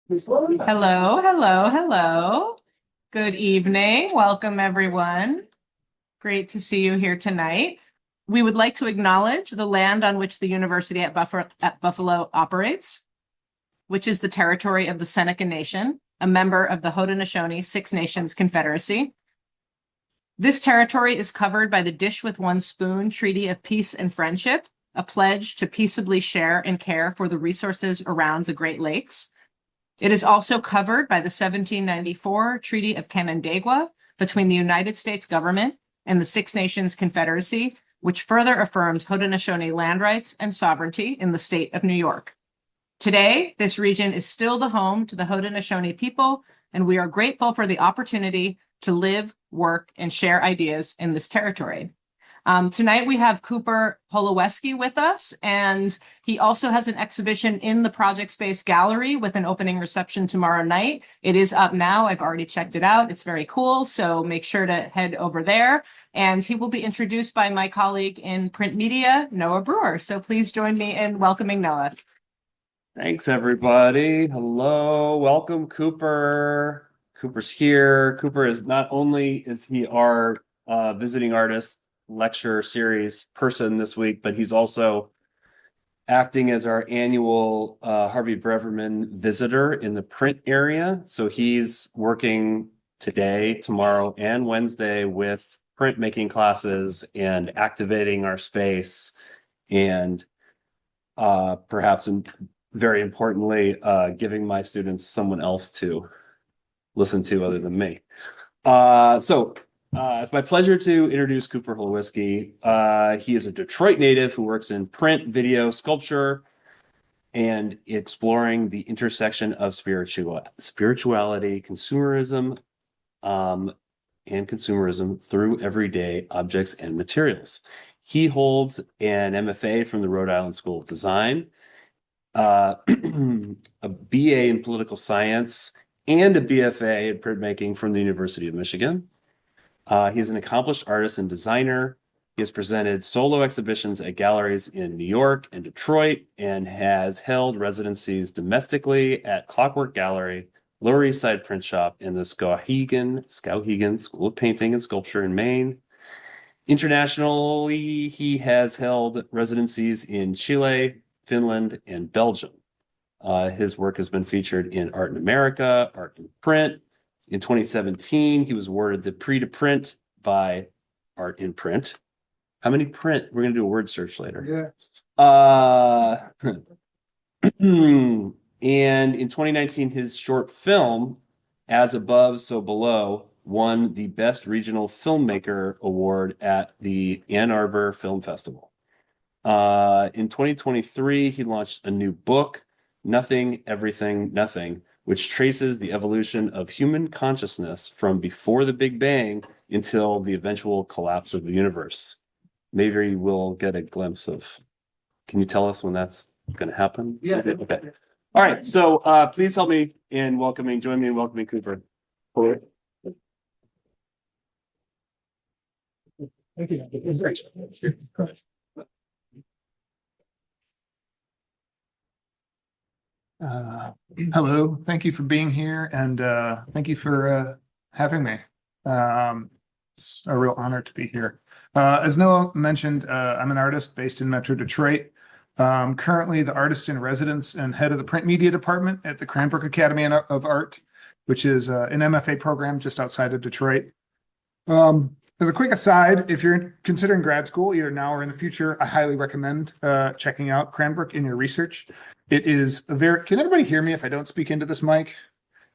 Hello, hello, hello. Good evening. Welcome, everyone. Great to see you here tonight. We would like to acknowledge the land on which the University at Buffalo operates, which is the territory of the Seneca Nation, a member of the Haudenosaunee Six Nations Confederacy. This territory is covered by the Dish with One Spoon Treaty of Peace and Friendship, a pledge to peaceably share and care for the resources around the Great Lakes. It is also covered by the 1794 Treaty of Canandaigua between the United States government and the Six Nations Confederacy, which further affirmed Haudenosaunee land rights and sovereignty in the state of New York. Today, this region is still the home to the Haudenosaunee people, and we are grateful for the opportunity to live, work, and share ideas in this territory. Tonight we have Cooper Holoweski with us, and he also has an exhibition in the Project Space Gallery with an opening reception tomorrow night. It is up now. I've already checked it out. It's very cool, so make sure to head over there. And he will be introduced by my colleague in print media, Noah Brewer. So please join me in welcoming Noah. Thanks, everybody. Hello, welcome, Cooper. Cooper's here. Cooper is not only is he our visiting artist lecture series person this week, but he's also acting as our annual Harvey Breverman visitor in the print area. So he's working today, tomorrow, and Wednesday with printmaking classes and activating our space, and perhaps very importantly, giving my students someone else to listen to other than me. It's my pleasure to introduce Cooper Holoweski. He is a Detroit native who works in print, video, sculpture, and exploring the intersection of spirituality, consumerism, and consumerism through everyday objects and materials. He holds an MFA from the Rhode Island School of Design, a BA in political science, and a BFA in printmaking from the University of Michigan. He's an accomplished artist and designer. He has presented solo exhibitions at galleries in New York and Detroit, and has held residencies domestically at Clocktower Gallery, Lower East Side Printshop, and the Skowhegan School of Painting and Sculpture in Maine. Internationally, he has held residencies in Chile, Finland, and Belgium. His work has been featured in Art in America, Art in Print. In 2017, he was awarded the Prix de Print by Art in Print. How many print? We're going to do a word search later. Yeah. And in 2019, his short film, As Above, So Below, won the Best Regional Filmmaker Award at the Ann Arbor Film Festival. In 2023, he launched a new book, Nothing, Everything, Nothing, which traces the evolution of human consciousness from before the Big Bang until the eventual collapse of the universe. Maybe we'll get a glimpse of, can you tell us when that's going to happen? Yeah. Okay. All right. So please help me in join me in welcoming Cooper. Thank you. Hello, thank you for being here, and thank you for having me. It's a real honor to be here. As Noah mentioned, I'm an artist based in Metro Detroit. Currently the artist in residence and head of the print media department at the Cranbrook Academy of Art, which is an MFA program just outside of Detroit. As a quick aside, if you're considering grad school, either now or in the future, I highly recommend checking out Cranbrook in your research. It is can everybody hear me if I don't speak into this mic?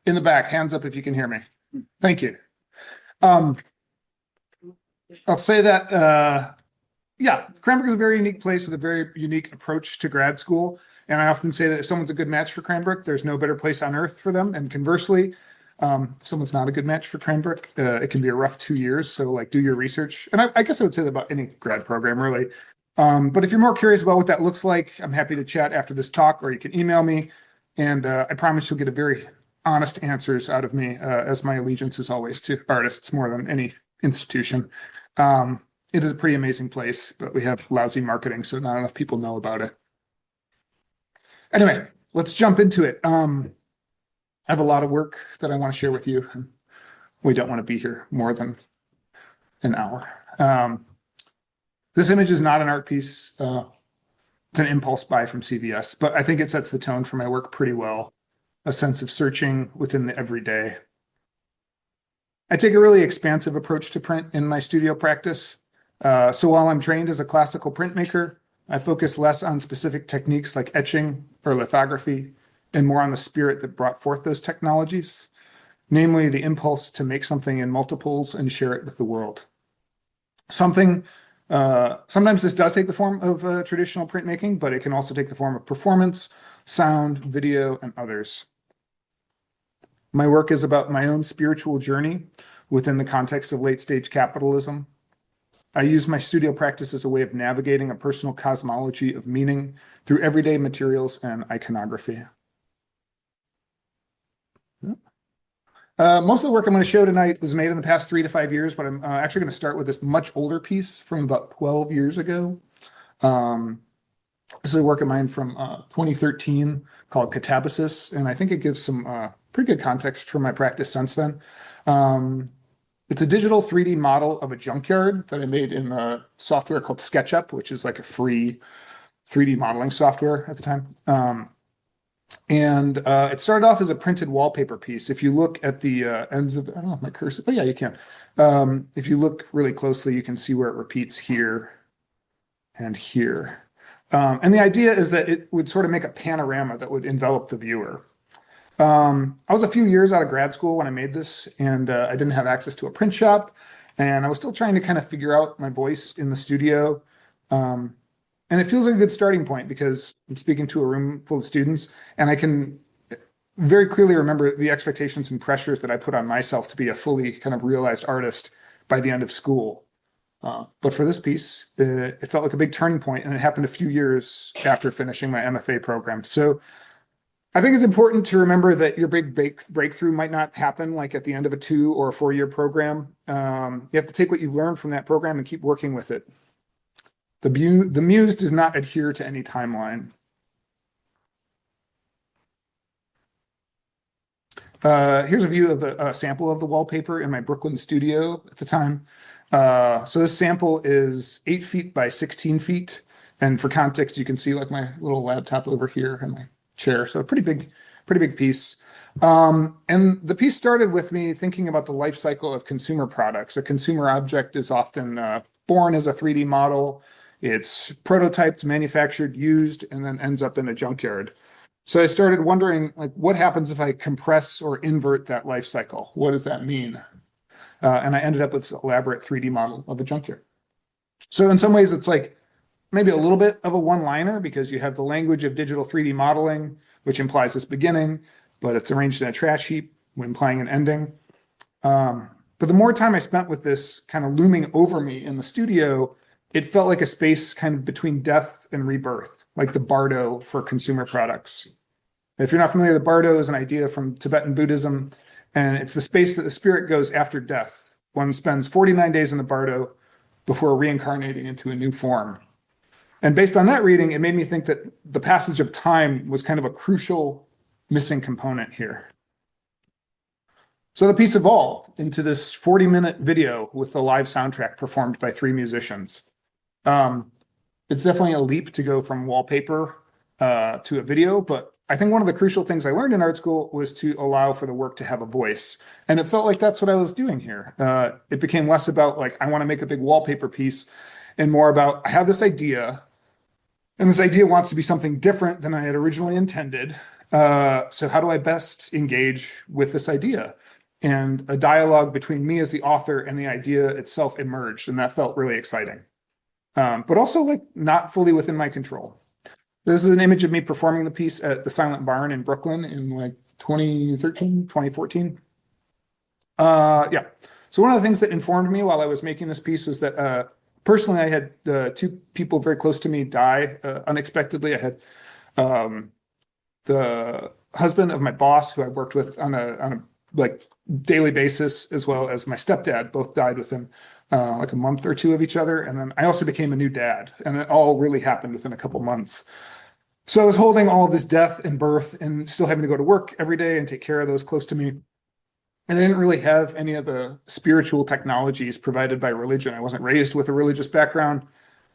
In the back, hands up if you can hear me. Thank you. I'll say that, yeah, Cranbrook is a very unique place with a very unique approach to grad school. And I often say that if someone's a good match for Cranbrook, there's no better place on earth for them. And conversely, if someone's not a good match for Cranbrook, it can be a rough 2 years. So like do your research. And I guess I would say that about any grad program really. But if you're more curious about what that looks like, I'm happy to chat after this talk, or you can email me. And I promise you'll get a very honest answers out of me, as my allegiance is always to artists more than any institution. It is a pretty amazing place, but we have lousy marketing, so not enough people know about it. Anyway, let's jump into it. I have a lot of work that I want to share with you. We don't want to be here more than an hour. This image is not an art piece. It's an impulse buy from CVS, but I think it sets the tone for my work pretty well. A sense of searching within the everyday. I take a really expansive approach to print in my studio practice. So while I'm trained as a classical printmaker, I focus less on specific techniques like etching or lithography and more on the spirit that brought forth those technologies, namely the impulse to make something in multiples and share it with the world. Sometimes this does take the form of traditional printmaking, but it can also take the form of performance, sound, video, and others. My work is about my own spiritual journey within the context of late-stage capitalism. I use my studio practice as a way of navigating a personal cosmology of meaning through everyday materials and iconography. Most of the work I'm going to show tonight was made in the past 3 to 5 years, but I'm actually going to start with this much older piece from about 12 years ago. This is a work of mine from 2013 called Catabasis, and I think it gives some pretty good context for my practice since then. It's a digital 3D model of a junkyard that I made in a software called SketchUp, which is like a free 3D modeling software at the time. It started off as a printed wallpaper piece. If you look at the ends of, I don't know if my cursor, oh yeah, you can. If you look really closely, you can see where it repeats here and here. And the idea is that it would sort of make a panorama that would envelop the viewer. I was a few years out of grad school when I made this, and I didn't have access to a print shop, and I was still trying to kind of figure out my voice in the studio. And it feels like a good starting point because I'm speaking to a room full of students, and I can very clearly remember the expectations and pressures that I put on myself to be a fully kind of realized artist by the end of school. But for this piece, it felt like a big turning point, and it happened a few years after finishing my MFA program. So I think it's important to remember that your big breakthrough might not happen like at the end of a 2 or 4 year program. You have to take what you learned from that program and keep working with it. The muse does not adhere to any timeline. Here's a view of a sample of the wallpaper in my Brooklyn studio at the time. So this sample is 8 feet by 16 feet. And for context, you can see like my little laptop over here and my chair. So a pretty big piece. And the piece started with me thinking about the life cycle of consumer products. A consumer object is often born as a 3D model. It's prototyped, manufactured, used, and then ends up in a junkyard. So I started wondering, like, what happens if I compress or invert that life cycle? What does that mean? And I ended up with this elaborate 3D model of a junkyard. So in some ways, it's like maybe a little bit of a one-liner because you have the language of digital 3D modeling, which implies this beginning, but it's arranged in a trash heap, implying an ending. But the more time I spent with this kind of looming over me in the studio, it felt like a space kind of between death and rebirth, like the bardo for consumer products. If you're not familiar, the bardo is an idea from Tibetan Buddhism, and it's the space that the spirit goes after death. One spends 49 days in the bardo before reincarnating into a new form. And based on that reading, it made me think that the passage of time was kind of a crucial missing component here. So the piece evolved into this 40-minute video with a live soundtrack performed by 3 musicians. It's definitely a leap to go from wallpaper to a video, but I think one of the crucial things I learned in art school was to allow for the work to have a voice. And it felt like that's what I was doing here. It became less about like, I want to make a big wallpaper piece and more about, I have this idea and this idea wants to be something different than I had originally intended. So how do I best engage with this idea? And a dialogue between me as the author and the idea itself emerged, and that felt really exciting. But also like not fully within my control. This is an image of me performing the piece at the Silent Barn in Brooklyn in like 2013, 2014. Yeah. So one of the things that informed me while I was making this piece was that personally, I had 2 people very close to me die unexpectedly. I had the husband of my boss, who I worked with on a like daily basis, as well as my stepdad, both died within like a month or 2 of each other. And then I also became a new dad, and it all really happened within a couple months. So I was holding all of this death and birth and still having to go to work every day and take care of those close to me. And I didn't really have any of the spiritual technologies provided by religion. I wasn't raised with a religious background.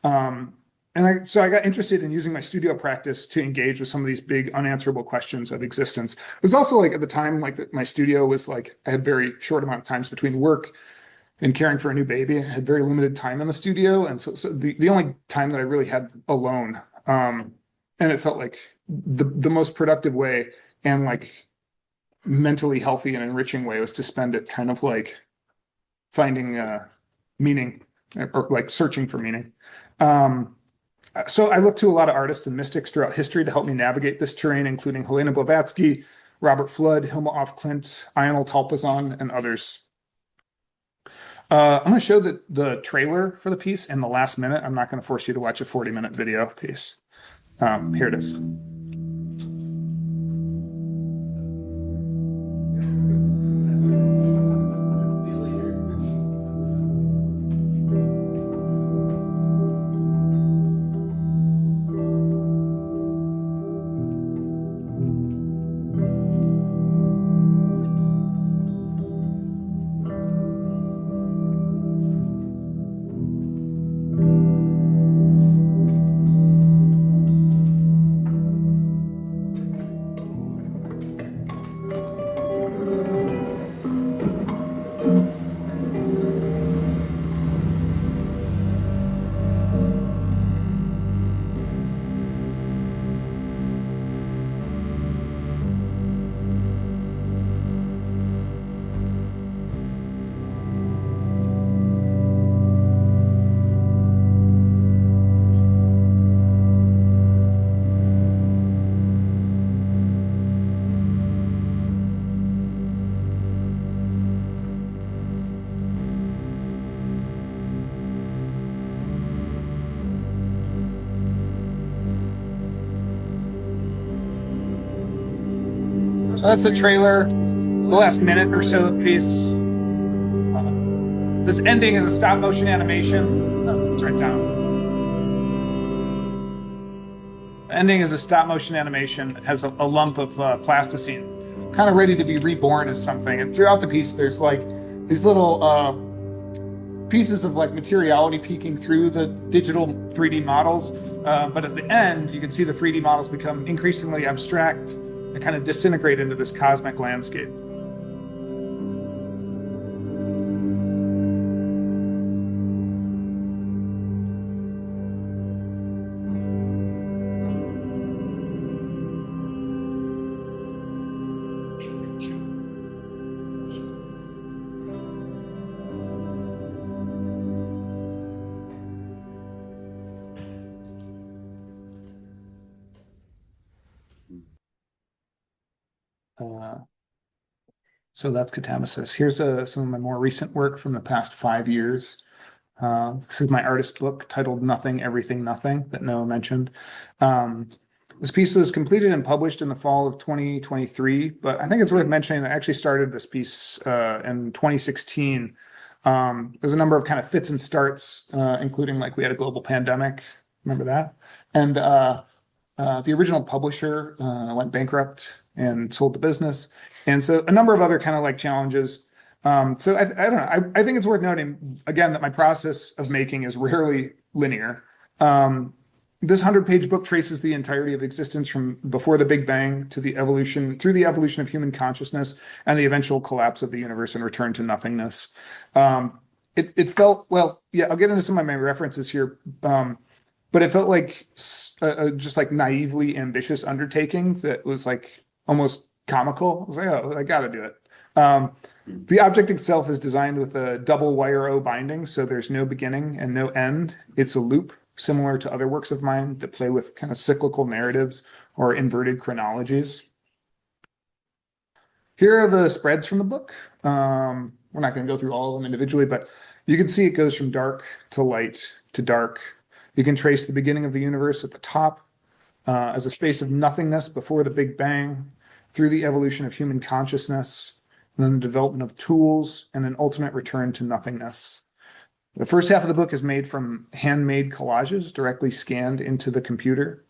So I got interested in using my studio practice to engage with some of these big unanswerable questions of existence. It was also like at the time, like my studio was like, I had very short amount of times between work and caring for a new baby. I had very limited time in the studio. And so the only time that I really had alone, and it felt like the most productive way and like mentally healthy and enriching way was to spend it kind of like finding meaning or like searching for meaning. So I looked to a lot of artists and mystics throughout history to help me navigate this terrain, including Helena Blavatsky, Robert Flood, Hilma af Klint, Ionel Talpazan, and others. I'm going to show the trailer for the piece in the last minute. I'm not going to force you to watch a 40-minute video piece. Here it is. So that's the trailer, the last minute or so of the piece. This ending is a stop motion animation. Oh, it's right down. The ending is a stop motion animation. It has a lump of plasticine, kind of ready to be reborn as something. And throughout the piece, there's like these little pieces of like materiality peeking through the digital 3D models. But at the end, you can see the 3D models become increasingly abstract and kind of disintegrate into this cosmic landscape. So that's Catabasis. Here's some of my more recent work from the past 5 years. This is my artist book titled Nothing, Everything, Nothing that Noah mentioned. This piece was completed and published in the fall of 2023, but I think it's worth mentioning I actually started this piece in 2016. There's a number of kind of fits and starts, including like we had a global pandemic. Remember that? And the original publisher went bankrupt and sold the business. And so a number of other kind of like challenges. So I don't know. I think it's worth noting again that my process of making is rarely linear. This 100-page book traces the entirety of existence from before the Big Bang to the evolution, through the evolution of human consciousness and the eventual collapse of the universe and return to nothingness. It felt, well, yeah, I'll get into some of my references here. But it felt like just like naively ambitious undertaking that was like almost comical. I was like, oh, I got to do it. The object itself is designed with a double wire O binding, so there's no beginning and no end. It's a loop, similar to other works of mine that play with kind of cyclical narratives or inverted chronologies. Here are the spreads from the book. We're not going to go through all of them individually, but you can see it goes from dark to light to dark. You can trace the beginning of the universe at the top as a space of nothingness before the Big Bang, through the evolution of human consciousness, and then the development of tools, and an ultimate return to nothingness. The first half of the book is made from handmade collages directly scanned into the computer.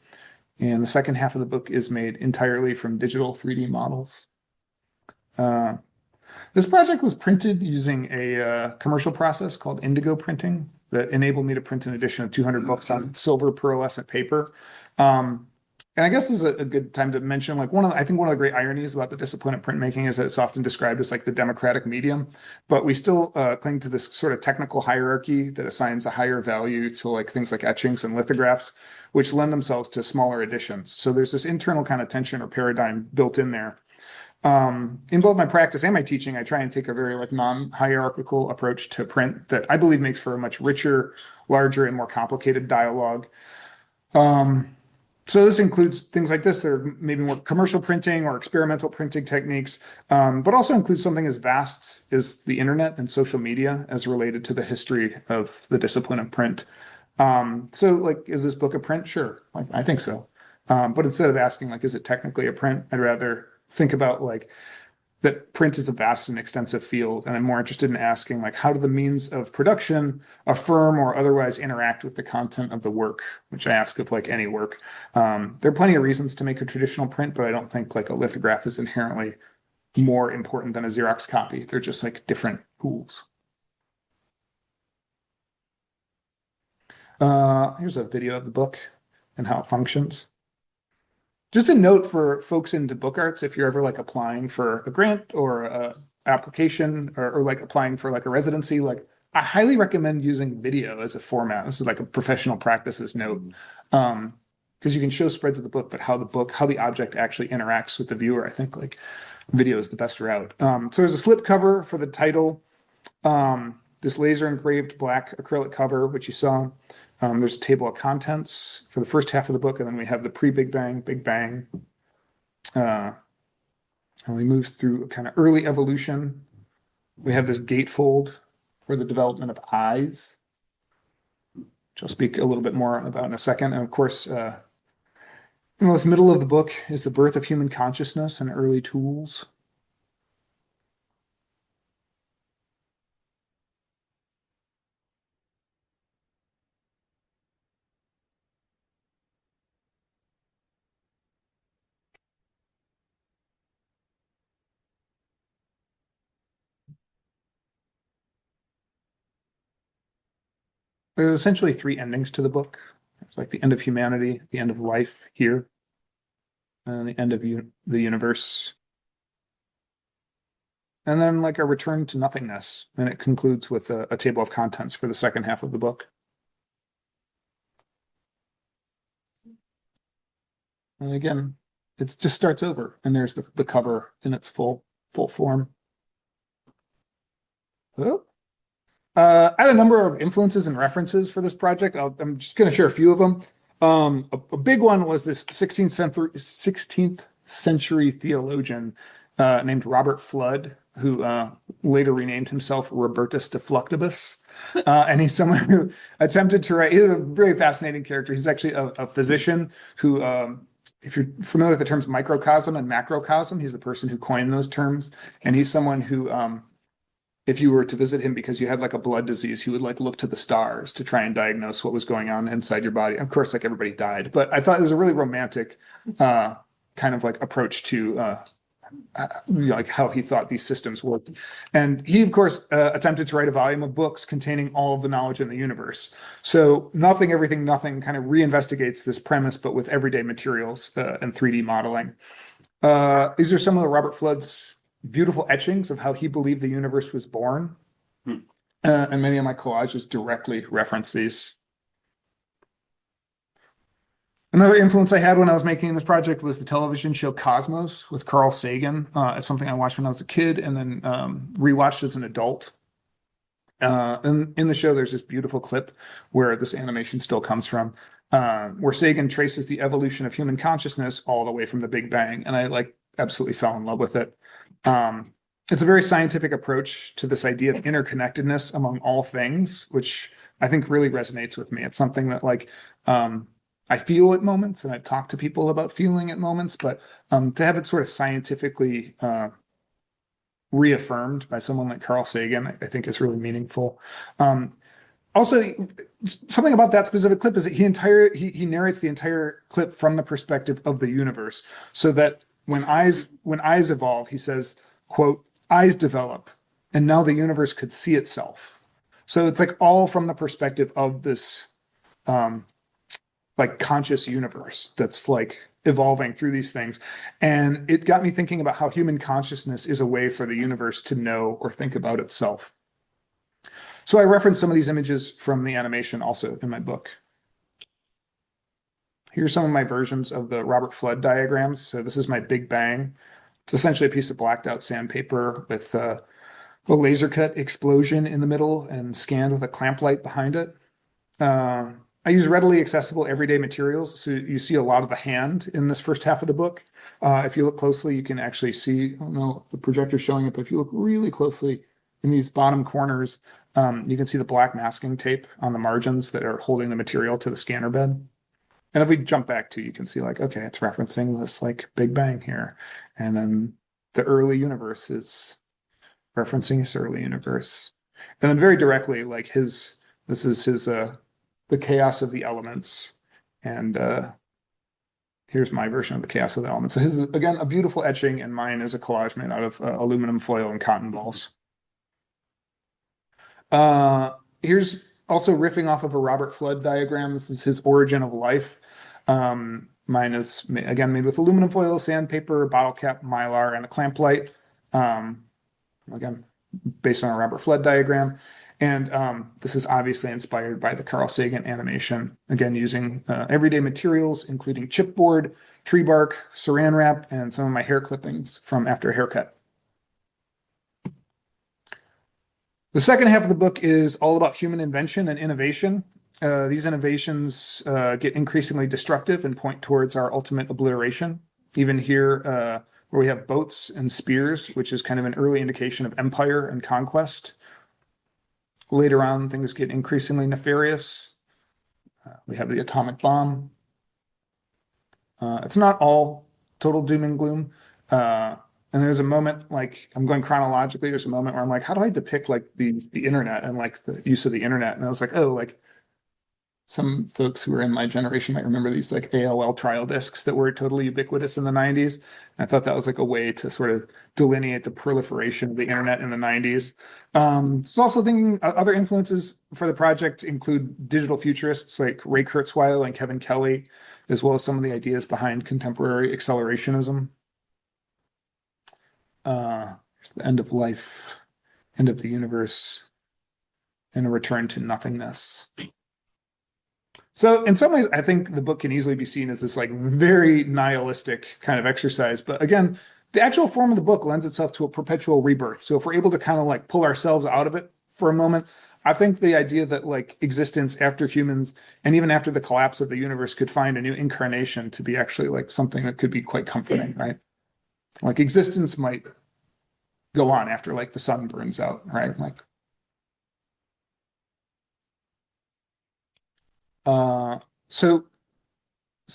And the second half of the book is made entirely from digital 3D models. This project was printed using a commercial process called indigo printing that enabled me to print an edition of 200 books on silver pearlescent paper. And I guess this is a good time to mention, like, I think one of the great ironies about the discipline of printmaking is that it's often described as like the democratic medium, but we still cling to this sort of technical hierarchy that assigns a higher value to like things like etchings and lithographs, which lend themselves to smaller editions. So there's this internal kind of tension or paradigm built in there. In both my practice and my teaching, I try and take a very like non-hierarchical approach to print that I believe makes for a much richer, larger, and more complicated dialogue. So this includes things like this that are maybe more commercial printing or experimental printing techniques, but also includes something as vast as the internet and social media as related to the history of the discipline of print. So like, is this book a print? Sure, like I think so. But instead of asking like, is it technically a print? I'd rather think about like that print is a vast and extensive field, and I'm more interested in asking like, how do the means of production affirm or otherwise interact with the content of the work, which I ask of like any work. There are plenty of reasons to make a traditional print, but I don't think like a lithograph is inherently more important than a Xerox copy. They're just like different tools. Here's a video of the book and how it functions. Just a note for folks into book arts, if you're ever like applying for a grant or a application or like applying for like a residency, like I highly recommend using video as a format. This is like a professional practices note. Because you can show spreads of the book, but how the object actually interacts with the viewer. I think like video is the best route. So there's a slip cover for the title, this laser engraved black acrylic cover, which you saw. There's a table of contents for the first half of the book, and then we have the pre-Big Bang, Big Bang. And we move through a kind of early evolution. We have this gatefold for the development of eyes, which I'll speak a little bit more about in a second. And of course, in this middle of the book is the birth of human consciousness and early tools. There's essentially three endings to the book. It's like the end of humanity, the end of life here, and the end of the universe. And then like a return to nothingness. And it concludes with a table of contents for the second half of the book. And again, it just starts over, and there's the cover in its full form. Oh. I had a number of influences and references for this project. I'm just going to share a few of them. A big one was this 16th century theologian named Robert Flood, who later renamed himself Robertus de Fluctibus. And he's someone who attempted to write, he's a very fascinating character. He's actually a physician who, if you're familiar with the terms microcosm and macrocosm, he's the person who coined those terms. And he's someone who, if you were to visit him because you had like a blood disease, he would like look to the stars to try and diagnose what was going on inside your body. Of course, like everybody died, but I thought it was a really romantic kind of like approach to like how he thought these systems worked. And he, of course, attempted to write a volume of books containing all of the knowledge in the universe. So Nothing, Everything, Nothing kind of reinvestigates this premise, but with everyday materials and 3D modeling. These are some of the Robert Flood's beautiful etchings of how he believed the universe was born. And many of my collages directly reference these. Another influence I had when I was making this project was the television show Cosmos with Carl Sagan. It's something I watched when I was a kid and then rewatched as an adult. And in the show, there's this beautiful clip where this animation still comes from, where Sagan traces the evolution of human consciousness all the way from the Big Bang. And I like absolutely fell in love with it. It's a very scientific approach to this idea of interconnectedness among all things, which I think really resonates with me. It's something that like I feel at moments, and I talk to people about feeling at moments, but to have it sort of scientifically reaffirmed by someone like Carl Sagan, I think is really meaningful. Also, something about that specific clip is that he narrates the entire clip from the perspective of the universe, so that when eyes evolve, he says, quote, eyes develop, and now the universe could see itself. So it's like all from the perspective of this like conscious universe that's like evolving through these things. And it got me thinking about how human consciousness is a way for the universe to know or think about itself. So I referenced some of these images from the animation also in my book. Here's some of my versions of the Robert Flood diagrams. So this is my Big Bang. It's essentially a piece of blacked out sandpaper with a laser cut explosion in the middle and scanned with a clamp light behind it. I use readily accessible everyday materials. So you see a lot of the hand in this first half of the book. If you look closely, you can actually see, I don't know if the projector's showing it, but if you look really closely in these bottom corners, you can see the black masking tape on the margins that are holding the material to the scanner bed. And if we jump back to, you can see like, okay, it's referencing this like Big Bang here. And then the early universe is referencing his early universe. And then very directly, like this is his, the chaos of the elements. And here's my version of the chaos of the elements. So his is, again, a beautiful etching, and mine is a collage made out of aluminum foil and cotton balls. Here's also riffing off of a Robert Flood diagram. This is his origin of life. Mine is, again, made with aluminum foil, sandpaper, bottle cap, mylar, and a clamp light. Again, based on a Robert Flood diagram. And this is obviously inspired by the Carl Sagan animation, again, using everyday materials, including chipboard, tree bark, saran wrap, and some of my hair clippings from After a Haircut. The second half of the book is all about human invention and innovation. These innovations get increasingly destructive and point towards our ultimate obliteration. Even here, where we have boats and spears, which is kind of an early indication of empire and conquest. Later on, things get increasingly nefarious. We have the atomic bomb. It's not all total doom and gloom. And there's a moment, like, I'm going chronologically, there's a moment where I'm like, how do I depict like the internet and like the use of the internet? And I was like, oh, like some folks who are in my generation might remember these like AOL trial discs that were totally ubiquitous in the 90s. And I thought that was like a way to sort of delineate the proliferation of the internet in the 90s. So also thinking other influences for the project include digital futurists like Ray Kurzweil and Kevin Kelly, as well as some of the ideas behind contemporary accelerationism. The end of life, end of the universe, and a return to nothingness. So in some ways, I think the book can easily be seen as this like very nihilistic kind of exercise. But again, the actual form of the book lends itself to a perpetual rebirth. So if we're able to kind of like pull ourselves out of it for a moment, I think the idea that like existence after humans and even after the collapse of the universe could find a new incarnation to be actually like something that could be quite comforting, right? Like existence might go on after like the sun burns out, right? Like, so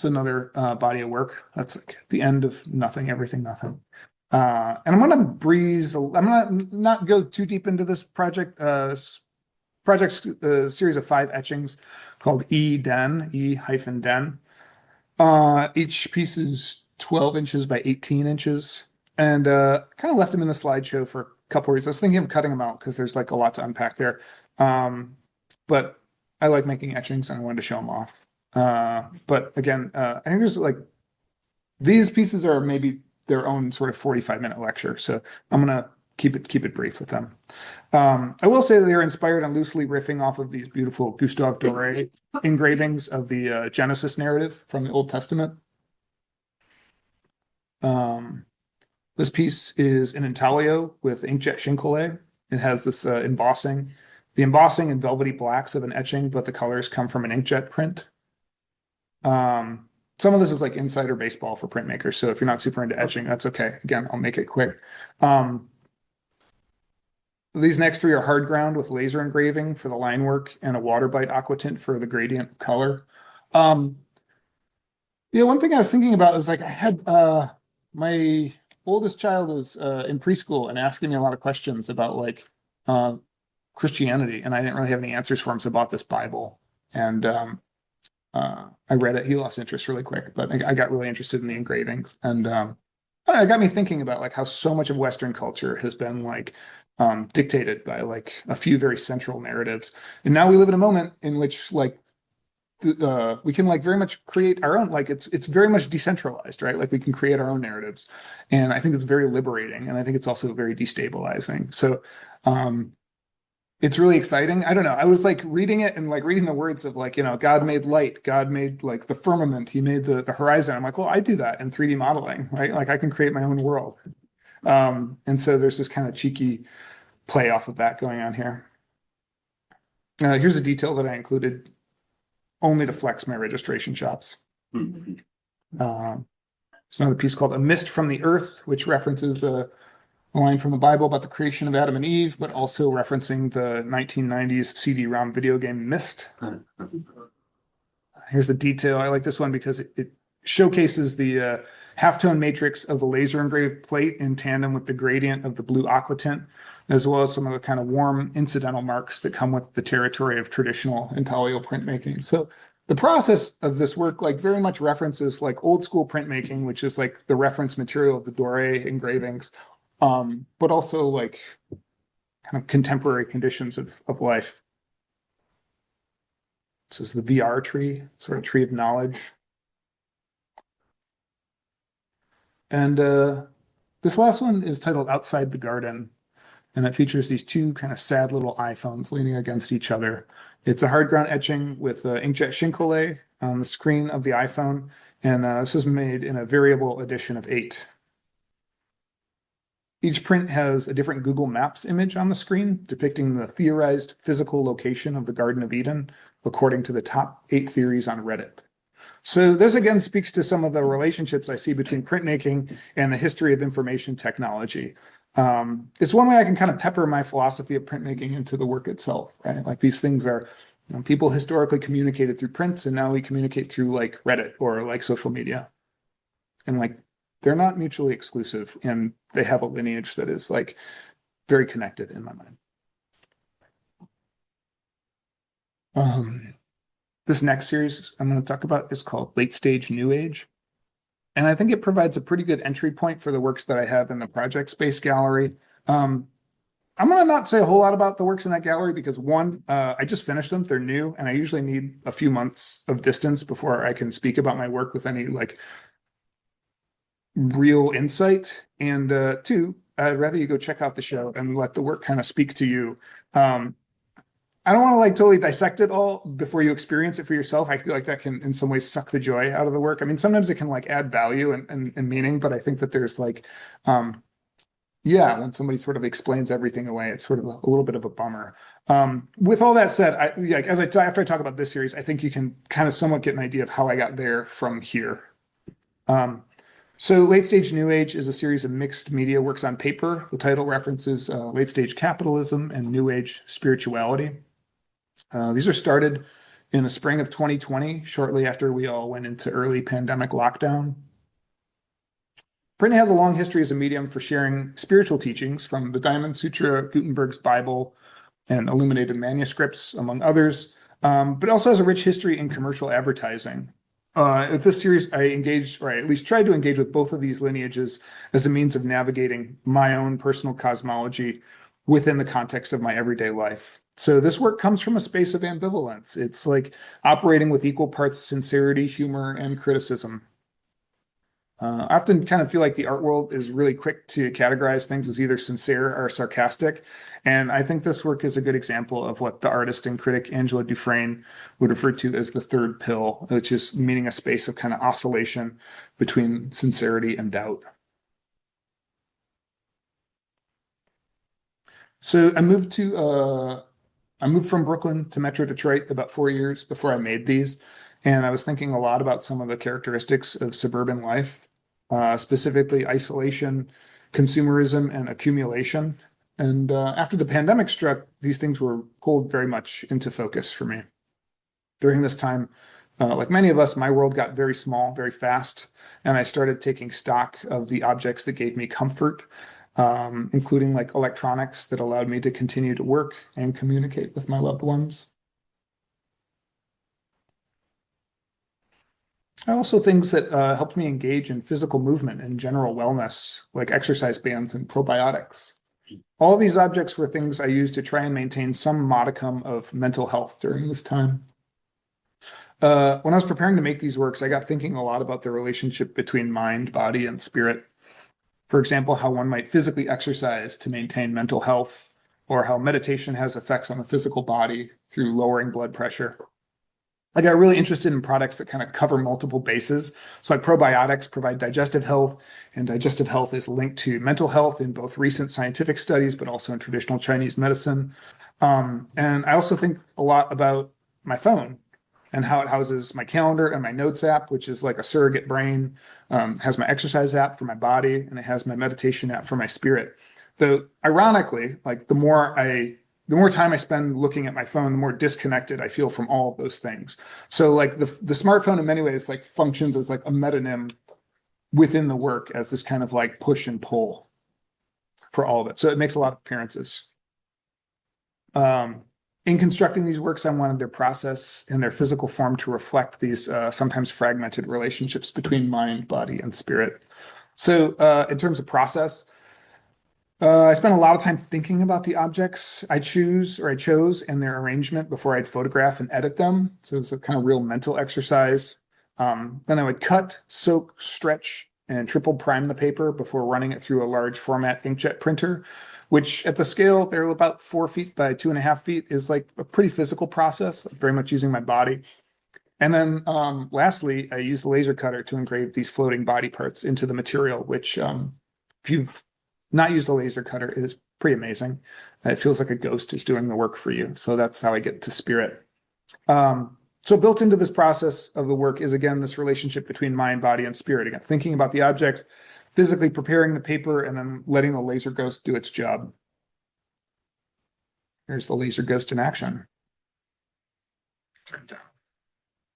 another body of work that's like the end of nothing, everything, nothing. And I'm gonna breeze. I'm gonna not go too deep into this project. Project's a series of 5 etchings called E-Den. Each piece is 12 inches by 18 inches. And kind of left them in the slideshow for a couple reasons. I was thinking of cutting them out because there's like a lot to unpack there. But I like making etchings and I wanted to show them off. But again, I think there's like, these pieces are maybe their own sort of 45-minute lecture. So I'm going to keep it brief with them. I will say that they're inspired and loosely riffing off of these beautiful Gustave Doré engravings of the Genesis narrative from the Old Testament. This piece is an intaglio with inkjet chincolle. It has this embossing. The embossing in velvety blacks of an etching, but the colors come from an inkjet print. Some of this is like insider baseball for printmakers. So if you're not super into etching, that's okay. Again, I'll make it quick. These next 3 are hard ground with laser engraving for the line work and a water bite aqua tint for the gradient color. One thing I was thinking about is like I had my oldest child was in preschool and asking me a lot of questions about like Christianity, and I didn't really have any answers for him, so I bought this Bible, and I read it. He lost interest really quick, but I got really interested in the engravings, and I don't know, it got me thinking about like how so much of Western culture has been like dictated by like a few very central narratives, and now we live in a moment in which like we can like very much create our own, like it's very much decentralized, right? Like we can create our own narratives, and I think it's very liberating, and I think it's also very destabilizing. So it's really exciting. I don't know. I was like reading it and like reading the words of like, God made light, God made like the firmament, he made the horizon. I'm like, well, I do that in 3D modeling, right? Like I can create my own world. And so there's this kind of cheeky play off of that going on here. Here's a detail that I included only to flex my registration shops. There's another piece called A Mist from the Earth, which references a line from the Bible about the creation of Adam and Eve, but also referencing the 1990s CD-ROM video game Myst. Here's the detail. I like this one because it showcases the halftone matrix of the laser engraved plate in tandem with the gradient of the blue aqua tint, as well as some of the kind of warm incidental marks that come with the territory of traditional intaglio printmaking. So the process of this work like very much references like old school printmaking, which is like the reference material of the Doré engravings, but also like kind of contemporary conditions of life. This is the VR tree, sort of tree of knowledge. And this last one is titled Outside the Garden, and it features these two kind of sad little iPhones leaning against each other. It's a hard ground etching with inkjet chincolet on the screen of the iPhone, and this is made in a variable edition of 8. Each print has a different Google Maps image on the screen depicting the theorized physical location of the Garden of Eden according to the top 8 theories on Reddit. So this again speaks to some of the relationships I see between printmaking and the history of information technology. It's one way I can kind of pepper my philosophy of printmaking into the work itself, right? Like these things are, people historically communicated through prints, and now we communicate through like Reddit or like social media. And like, they're not mutually exclusive, and they have a lineage that is like very connected in my mind. This next series I'm going to talk about is called Late Stage New Age. And I think it provides a pretty good entry point for the works that I have in the Project Space Gallery. I'm going to not say a whole lot about the works in that gallery because one, I just finished them. They're new, and I usually need a few months of distance before I can speak about my work with any like real insight. And two, I'd rather you go check out the show and let the work kind of speak to you. I don't want to like totally dissect it all before you experience it for yourself. I feel like that can in some ways suck the joy out of the work. I mean, sometimes it can like add value and meaning, but I think that there's like, when somebody sort of explains everything away, it's sort of a little bit of a bummer. With all that said, after I talk about this series, I think you can kind of somewhat get an idea of how I got there from here. So Late Stage New Age is a series of mixed media works on paper. The title references late stage capitalism and New Age spirituality. These are started in the spring of 2020, shortly after we all went into early pandemic lockdown. Print has a long history as a medium for sharing spiritual teachings from the Diamond Sutra, Gutenberg's Bible, and illuminated manuscripts, among others, but also has a rich history in commercial advertising. With this series, I engaged, or I at least tried to engage with both of these lineages as a means of navigating my own personal cosmology within the context of my everyday life. So this work comes from a space of ambivalence. It's like operating with equal parts sincerity, humor, and criticism. I often kind of feel like the art world is really quick to categorize things as either sincere or sarcastic. And I think this work is a good example of what the artist and critic Angela Dufresne would refer to as the third pill, which is meaning a space of kind of oscillation between sincerity and doubt. So I moved from Brooklyn to Metro Detroit about 4 years before I made these. And I was thinking a lot about some of the characteristics of suburban life, specifically isolation, consumerism, and accumulation. And after the pandemic struck, these things were pulled very much into focus for me. During this time, like many of us, my world got very small, very fast, and I started taking stock of the objects that gave me comfort including like electronics that allowed me to continue to work and communicate with my loved ones. Also things that helped me engage in physical movement and general wellness, like exercise bands and probiotics. All of these objects were things I used to try and maintain some modicum of mental health during this time. When I was preparing to make these works, I got thinking a lot about the relationship between mind, body, and spirit. For example, how one might physically exercise to maintain mental health, or how meditation has effects on the physical body through lowering blood pressure. I got really interested in products that kind of cover multiple bases. So like probiotics provide digestive health, and digestive health is linked to mental health in both recent scientific studies, but also in traditional Chinese medicine. And I also think a lot about my phone and how it houses my calendar and my notes app, which is like a surrogate brain, has my exercise app for my body, and it has my meditation app for my spirit. Though ironically, like the more time I spend looking at my phone, the more disconnected I feel from all of those things. So like the smartphone in many ways like functions as like a metonym within the work as this kind of like push and pull for all of it. So it makes a lot of appearances. In constructing these works, I wanted their process and their physical form to reflect these sometimes fragmented relationships between mind, body, and spirit. So in terms of process, I spent a lot of time thinking about the objects I chose and their arrangement before I'd photograph and edit them. So it's a kind of real mental exercise. Then I would cut, soak, stretch, and triple prime the paper before running it through a large format inkjet printer, which at the scale, they're about 4 feet by 2.5 feet, is like a pretty physical process, very much using my body. And then lastly, I used the laser cutter to engrave these floating body parts into the material, which if you've not used a laser cutter, is pretty amazing. It feels like a ghost is doing the work for you. So that's how I get to spirit. So built into this process of the work is, again, this relationship between mind, body, and spirit. Again, thinking about the objects, physically preparing the paper, and then letting the laser ghost do its job. Here's the laser ghost in action.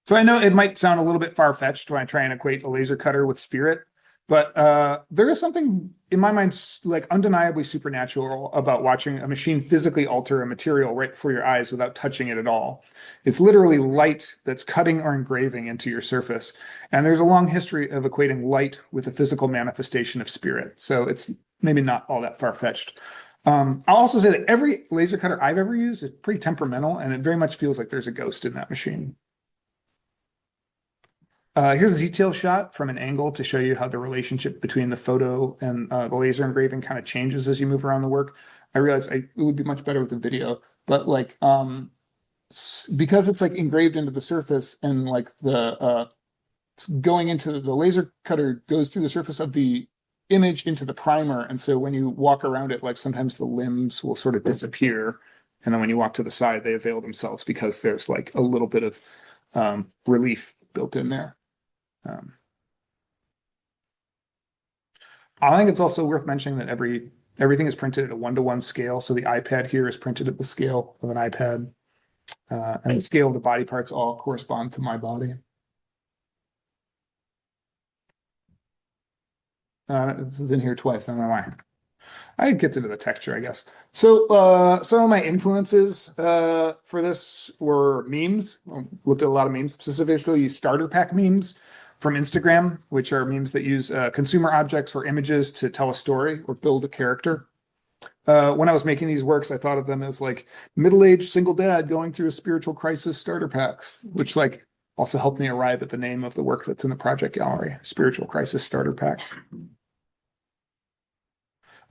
So I know it might sound a little bit far-fetched when I try and equate a laser cutter with spirit, but there is something in my mind like undeniably supernatural about watching a machine physically alter a material right before your eyes without touching it at all. It's literally light that's cutting or engraving into your surface. And there's a long history of equating light with a physical manifestation of spirit. So it's maybe not all that far-fetched. I'll also say that every laser cutter I've ever used is pretty temperamental, and it very much feels like there's a ghost in that machine. Here's a detail shot from an angle to show you how the relationship between the photo and the laser engraving kind of changes as you move around the work. I realized it would be much better with the video, but like because it's like engraved into the surface and like the going into the laser cutter goes through the surface of the image into the primer, and so when you walk around it, like sometimes the limbs will sort of disappear, and then when you walk to the side, they avail themselves because there's like a little bit of relief built in there. I think it's also worth mentioning that everything is printed at a 1-to-1 scale. So the iPad here is printed at the scale of an iPad, and the scale of the body parts all correspond to my body. This is in here twice. I don't know why. It gets into the texture, I guess. So some of my influences for this were memes. I looked at a lot of memes, specifically starter pack memes from Instagram, which are memes that use consumer objects or images to tell a story or build a character. When I was making these works, I thought of them as like middle-aged single dad going through a spiritual crisis starter packs, which like also helped me arrive at the name of the work that's in the project gallery, Spiritual Crisis Starter Pack.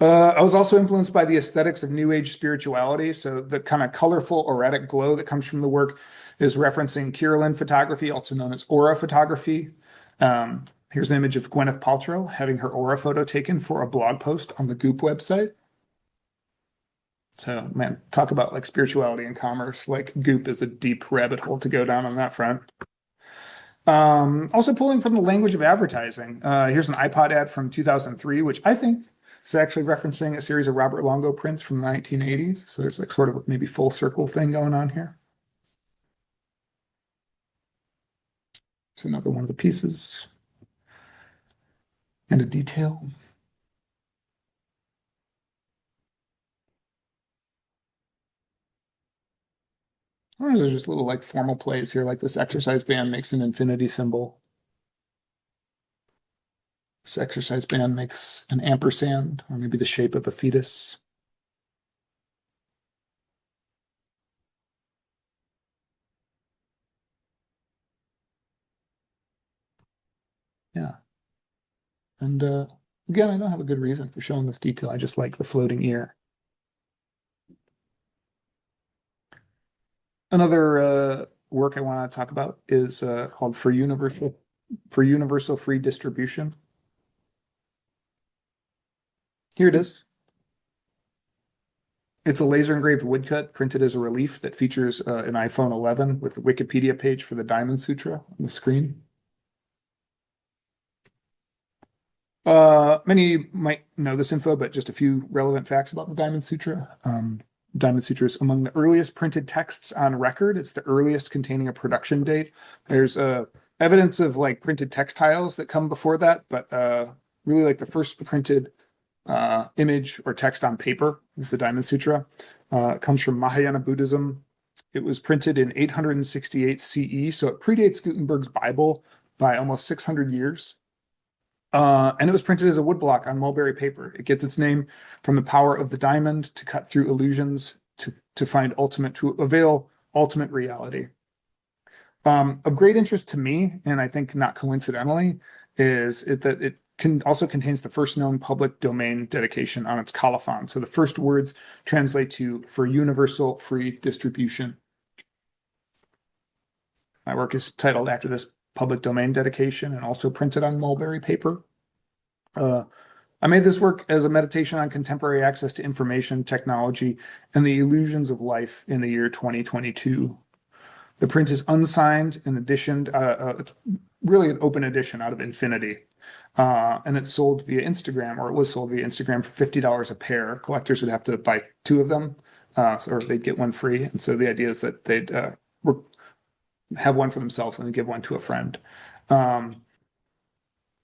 I was also influenced by the aesthetics of New Age spirituality. So the kind of colorful auratic glow that comes from the work is referencing Kirlian photography, also known as aura photography. Here's an image of Gwyneth Paltrow having her aura photo taken for a blog post on the Goop website. So, man, talk about like spirituality and commerce. Like Goop is a deep rabbit hole to go down on that front. Also pulling from the language of advertising. Here's an iPod ad from 2003, which I think is actually referencing a series of Robert Longo prints from the 1980s. So there's like sort of maybe full circle thing going on here. It's another one of the pieces. And a detail. Or there's just little like formal plays here, like this exercise band makes an infinity symbol. This exercise band makes an ampersand, or maybe the shape of a fetus. Yeah. And again, I don't have a good reason for showing this detail. I just like the floating ear. Another work I want to talk about is called for universal free distribution. Here it is. It's a laser engraved woodcut printed as a relief that features an iPhone 11 with the Wikipedia page for the Diamond Sutra on the screen. Many might know this info, but just a few relevant facts about the Diamond Sutra. Diamond Sutra is among the earliest printed texts on record. It's the earliest containing a production date. There's evidence of like printed textiles that come before that, but really like the first printed image or text on paper is the Diamond Sutra. It comes from Mahayana Buddhism. It was printed in 868 CE, so it predates Gutenberg's Bible by almost 600 years. And it was printed as a woodblock on mulberry paper. It gets its name from the power of the diamond to cut through illusions to avail ultimate reality. Of great interest to me, and I think not coincidentally, is that it also contains the first known public domain dedication on its colophon. So the first words translate to for universal free distribution. My work is titled after this public domain dedication and also printed on mulberry paper. I made this work as a meditation on contemporary access to information, technology, and the illusions of life in the year 2022. The print is unsigned and editioned. It's really an open edition out of infinity. And it's sold via Instagram, or it was sold via Instagram for $50 a pair. Collectors would have to buy 2 of them, or they'd get one free. And so the idea is that they'd have one for themselves and then give one to a friend,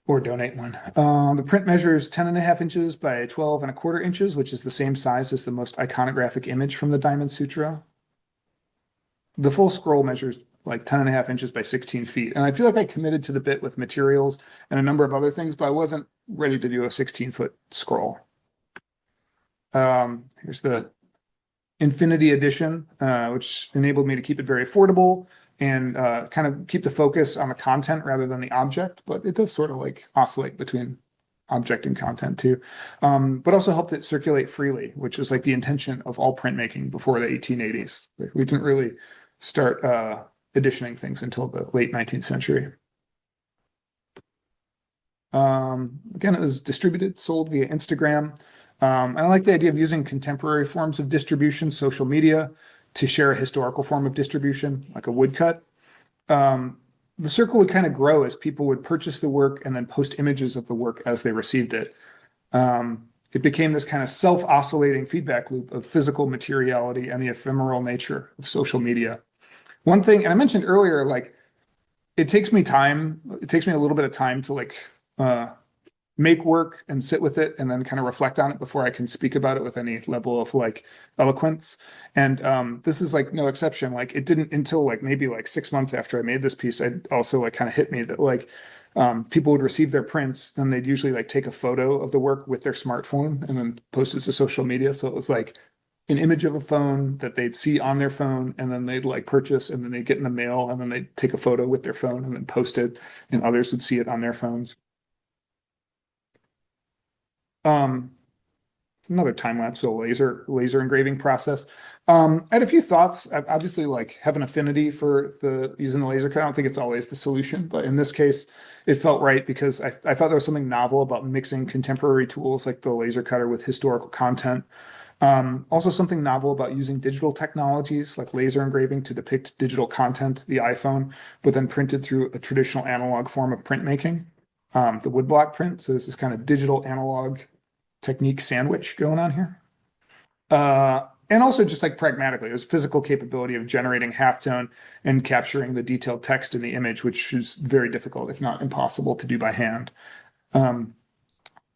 or donate one. The print measures 10.5 inches by 12.25 inches, which is the same size as the most iconographic image from the Diamond Sutra. The full scroll measures like 10.5 inches by 16 feet. And I feel like I committed to the bit with materials and a number of other things, but I wasn't ready to do a 16-foot scroll. Here's the Infinity Edition, which enabled me to keep it very affordable and kind of keep the focus on the content rather than the object, but it does sort of like oscillate between object and content too. But also helped it circulate freely, which was like the intention of all printmaking before the 1880s. We didn't really start editioning things until the late 19th century. Again, it was distributed, sold via Instagram. And I like the idea of using contemporary forms of distribution, social media, to share a historical form of distribution, like a woodcut. The circle would kind of grow as people would purchase the work and then post images of the work as they received it. It became this kind of self-oscillating feedback loop of physical materiality and the ephemeral nature of social media. One thing, and I mentioned earlier, like it takes me a little bit of time to like make work and sit with it and then kind of reflect on it before I can speak about it with any level of like eloquence. And this is like no exception. Like it didn't until like maybe like 6 months after I made this piece, I also like kind of hit me that like people would receive their prints and they'd usually like take a photo of the work with their smartphone and then post it to social media. So it was like an image of a phone that they'd see on their phone and then they'd like purchase and then they'd get in the mail and then they'd take a photo with their phone and then post it and others would see it on their phones. Another time lapse, so laser engraving process. I had a few thoughts. I obviously like have an affinity for using the laser cut. I don't think it's always the solution, but in this case, it felt right because I thought there was something novel about mixing contemporary tools like the laser cutter with historical content. Also something novel about using digital technologies like laser engraving to depict digital content, the iPhone, but then printed through a traditional analog form of printmaking, the woodblock print. So this is kind of digital analog technique sandwich going on here. And also just like pragmatically, there's physical capability of generating halftone and capturing the detailed text in the image, which is very difficult, if not impossible to do by hand.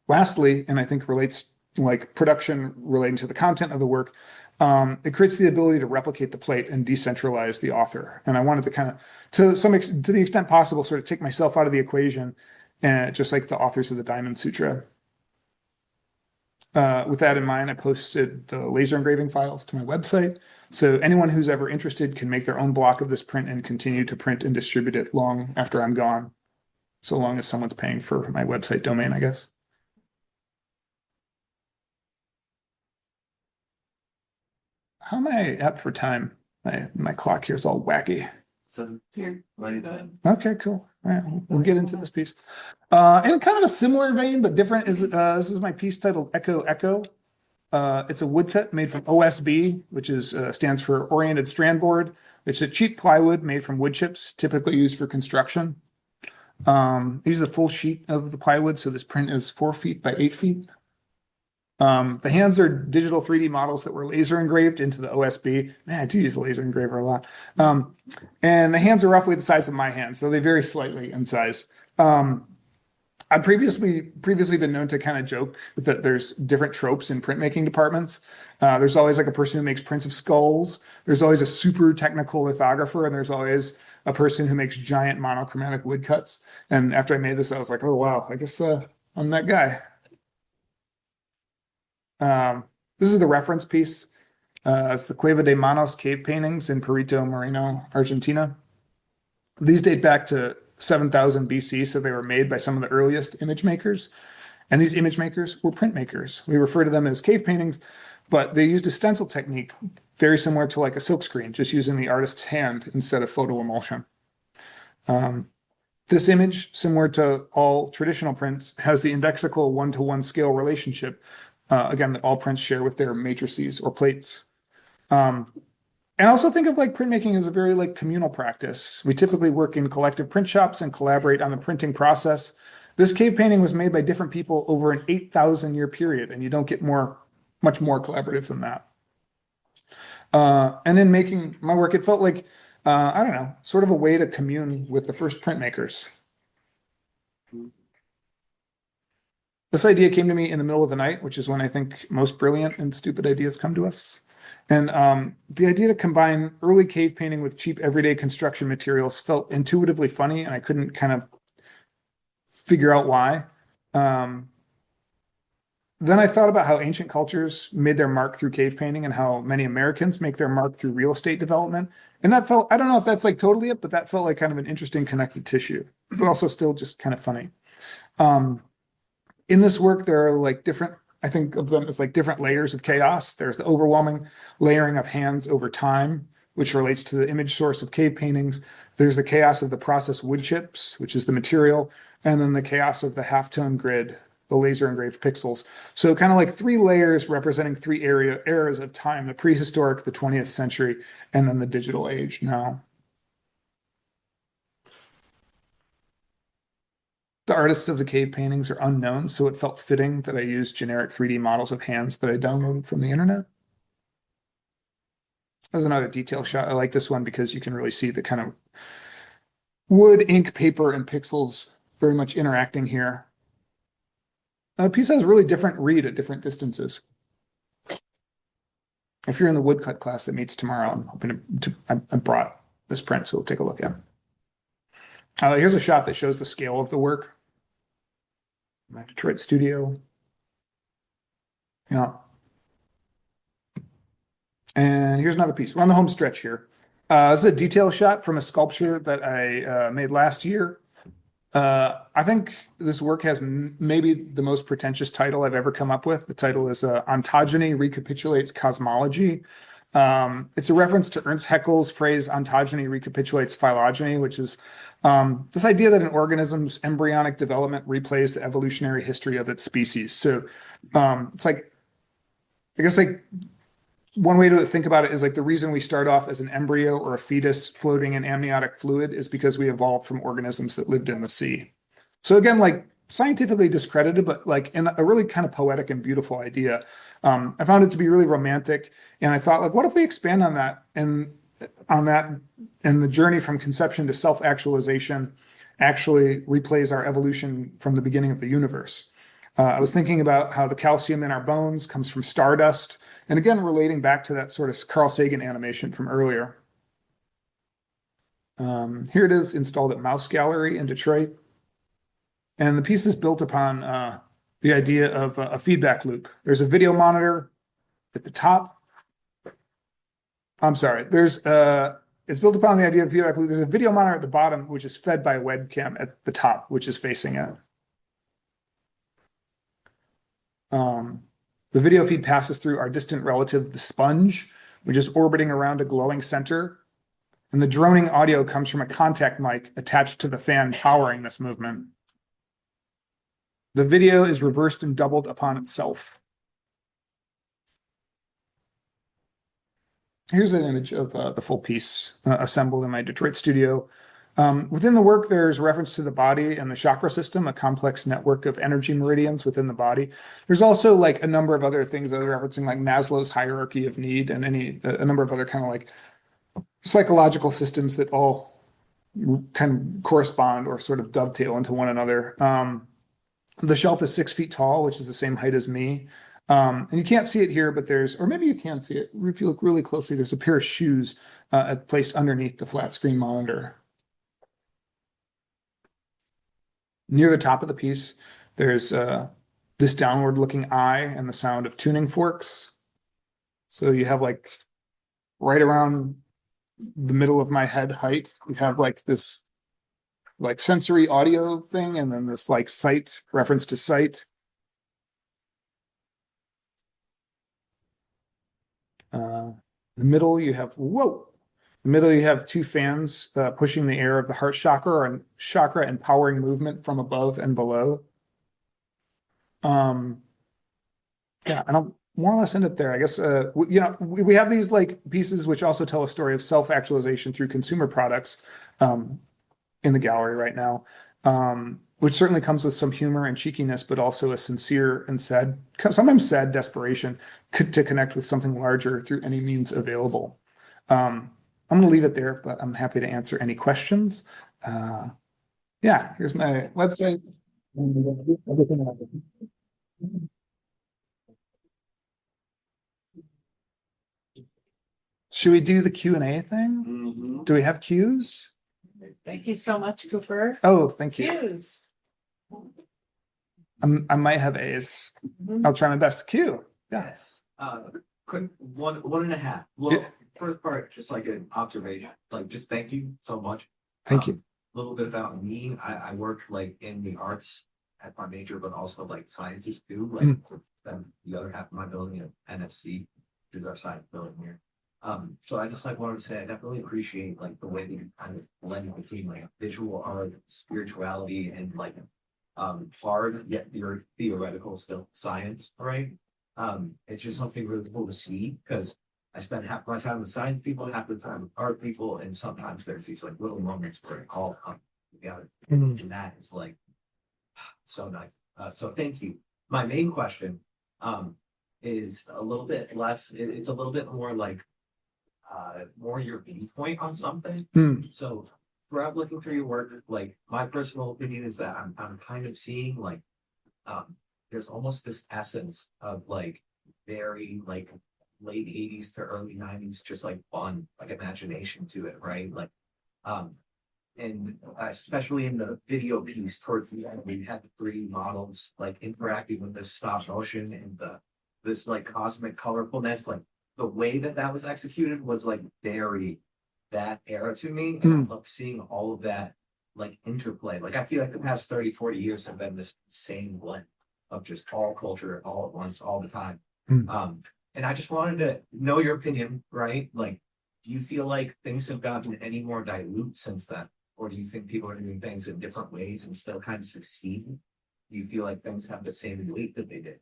Lastly, and I think relates like production relating to the content of the work, It creates the ability to replicate the plate and decentralize the author. And I wanted to kind of, to the extent possible, sort of take myself out of the equation, just like the authors of the Diamond Sutra. With that in mind, I posted the laser engraving files to my website. So anyone who's ever interested can make their own block of this print and continue to print and distribute it long after I'm gone. So long as someone's paying for my website domain, I guess. How am I at for time? My clock here is all wacky. So here, Okay, cool. All right, we'll get into this piece. In kind of a similar vein, but different, is this is my piece titled Echo Echo. It's a woodcut made from OSB, which stands for Oriented Strand Board. It's a cheap plywood made from wood chips, typically used for construction. These are the full sheet of the plywood, so this print is 4 feet by 8 feet. The hands are digital 3D models that were laser engraved into the OSB. Man, I do use a laser engraver a lot. And the hands are roughly the size of my hands, so they vary slightly in size. I've previously been known to kind of joke that there's different tropes in printmaking departments. There's always like a person who makes prints of skulls. There's always a super technical lithographer, and there's always a person who makes giant monochromatic woodcuts. And after I made this, I was like, oh, wow, I guess I'm that guy. This is the reference piece. It's the Cueva de Manos cave paintings in Perito Moreno, Argentina. These date back to 7000 BC, so they were made by some of the earliest image makers. And these image makers were printmakers. We refer to them as cave paintings, but they used a stencil technique very similar to like a silkscreen, just using the artist's hand instead of photo emulsion. This image, similar to all traditional prints, has the indexical 1-to-1 scale relationship, again, that all prints share with their matrices or plates. And also think of like printmaking as a very like communal practice. We typically work in collective print shops and collaborate on the printing process. This cave painting was made by different people over an 8,000-year period, and you don't get much more collaborative than that. And in making my work, it felt like, I don't know, sort of a way to commune with the first printmakers. This idea came to me in the middle of the night, which is when I think most brilliant and stupid ideas come to us. And the idea to combine early cave painting with cheap everyday construction materials felt intuitively funny, and I couldn't kind of figure out why. Then I thought about how ancient cultures made their mark through cave painting and how many Americans make their mark through real estate development. And that felt, I don't know if that's like totally it, but that felt like kind of an interesting connective tissue, but also still just kind of funny. In this work, there are like different, I think of them as like different layers of chaos. There's the overwhelming layering of hands over time, which relates to the image source of cave paintings. There's the chaos of the processed wood chips, which is the material, and then the chaos of the halftone grid, the laser engraved pixels. So kind of like 3 layers representing 3 eras of time, the prehistoric, the 20th century, and then the digital age now. The artists of the cave paintings are unknown, so it felt fitting that I used generic 3D models of hands that I downloaded from the internet. There's another detail shot. I like this one because you can really see the kind of wood, ink, paper, and pixels very much interacting here. The piece has really different read at different distances. If you're in the woodcut class that meets tomorrow, I'm hoping I brought this print, so we'll take a look at it. Here's a shot that shows the scale of the work. My Detroit studio. Yeah. And here's another piece. We're on the home stretch here. This is a detail shot from a sculpture that I made last year. I think this work has maybe the most pretentious title I've ever come up with. The title is Ontogeny Recapitulates Cosmology. It's a reference to Ernst Haeckel's phrase ontogeny recapitulates phylogeny, which is this idea that an organism's embryonic development replays the evolutionary history of its species. So it's like, I guess like one way to think about it is like the reason we start off as an embryo or a fetus floating in amniotic fluid is because we evolved from organisms that lived in the sea. So again, like scientifically discredited, but like in a really kind of poetic and beautiful idea. I found it to be really romantic, and I thought, like, what if we expand on that and the journey from conception to self-actualization actually replays our evolution from the beginning of the universe. I was thinking about how the calcium in our bones comes from stardust, and again, relating back to that sort of Carl Sagan animation from earlier. Here it is installed at Mouse Gallery in Detroit. And the piece is built upon the idea of a feedback loop. There's a video monitor at the top. I'm sorry, it's built upon the idea of feedback loop. There's a video monitor at the bottom, which is fed by a webcam at the top, which is facing it. The video feed passes through our distant relative, the sponge, which is orbiting around a glowing center. And the droning audio comes from a contact mic attached to the fan powering this movement. The video is reversed and doubled upon itself. Here's an image of the full piece assembled in my Detroit studio. Within the work, there's reference to the body and the chakra system, a complex network of energy meridians within the body. There's also like a number of other things that are referencing like Maslow's hierarchy of need and a number of other kind of like psychological systems that all kind of correspond or sort of dovetail into one another. The shelf is 6 feet tall, which is the same height as me. And you can't see it here, but or maybe you can see it. If you look really closely, there's a pair of shoes placed underneath the flat screen monitor. Near the top of the piece, there's this downward looking eye and the sound of tuning forks. So you have like right around the middle of my head height, you have like this like sensory audio thing, and then this like sight reference to sight. The middle you have two fans pushing the air of the heart chakra and powering movement from above and below. Yeah, and I'll more or less end it there. I guess we have these like pieces which also tell a story of self-actualization through consumer products in the gallery right now, which certainly comes with some humor and cheekiness, but also a sincere and sometimes sad desperation to connect with something larger through any means available. I'm going to leave it there, but I'm happy to answer any questions. Yeah, here's my website. Should we do the Q&A thing? Mm-hmm. Do we have cues? Thank you so much, Cooper. Oh, thank you. Cues. I might have A's. I'll try my best. Q. Yeah. Yes. Quick, one and a half. Well, first part, just like an observation, like just thank you so much. Thank you. A little bit about me. I worked like in the arts at my major, but also like sciences too. Like the other half of my building at NSC, which is our science building here. So I just like wanted to say I definitely appreciate like the way that you kind of blend between like visual art, spirituality, and like hard yet your theoretical still science, right? It's just something really cool to see because I spend half my time with science people, half the time with art people, and sometimes there's these like little moments where it all comes together, and that is like so nice. So thank you. My main question is a little bit less. It's a little bit more like more your viewpoint on something. So throughout looking through your work, like my personal opinion is that I'm kind of seeing like there's almost this essence of like very like late 80s to early 90s, just like fun, like imagination to it, right? Like and especially in the video piece towards the end, we had the 3 models like interacting with this stop motion and this like cosmic colorfulness. Like the way that was executed was like very that era to me, and I love seeing all of that like interplay. Like I feel like the past 30-40 years have been this same blend of just all culture all at once all the time. And I just wanted to know your opinion, right? Like, do you feel like things have gotten any more dilute since then? Or do you think people are doing things in different ways and still kind of succeed? Do you feel like things have the same weight that they did?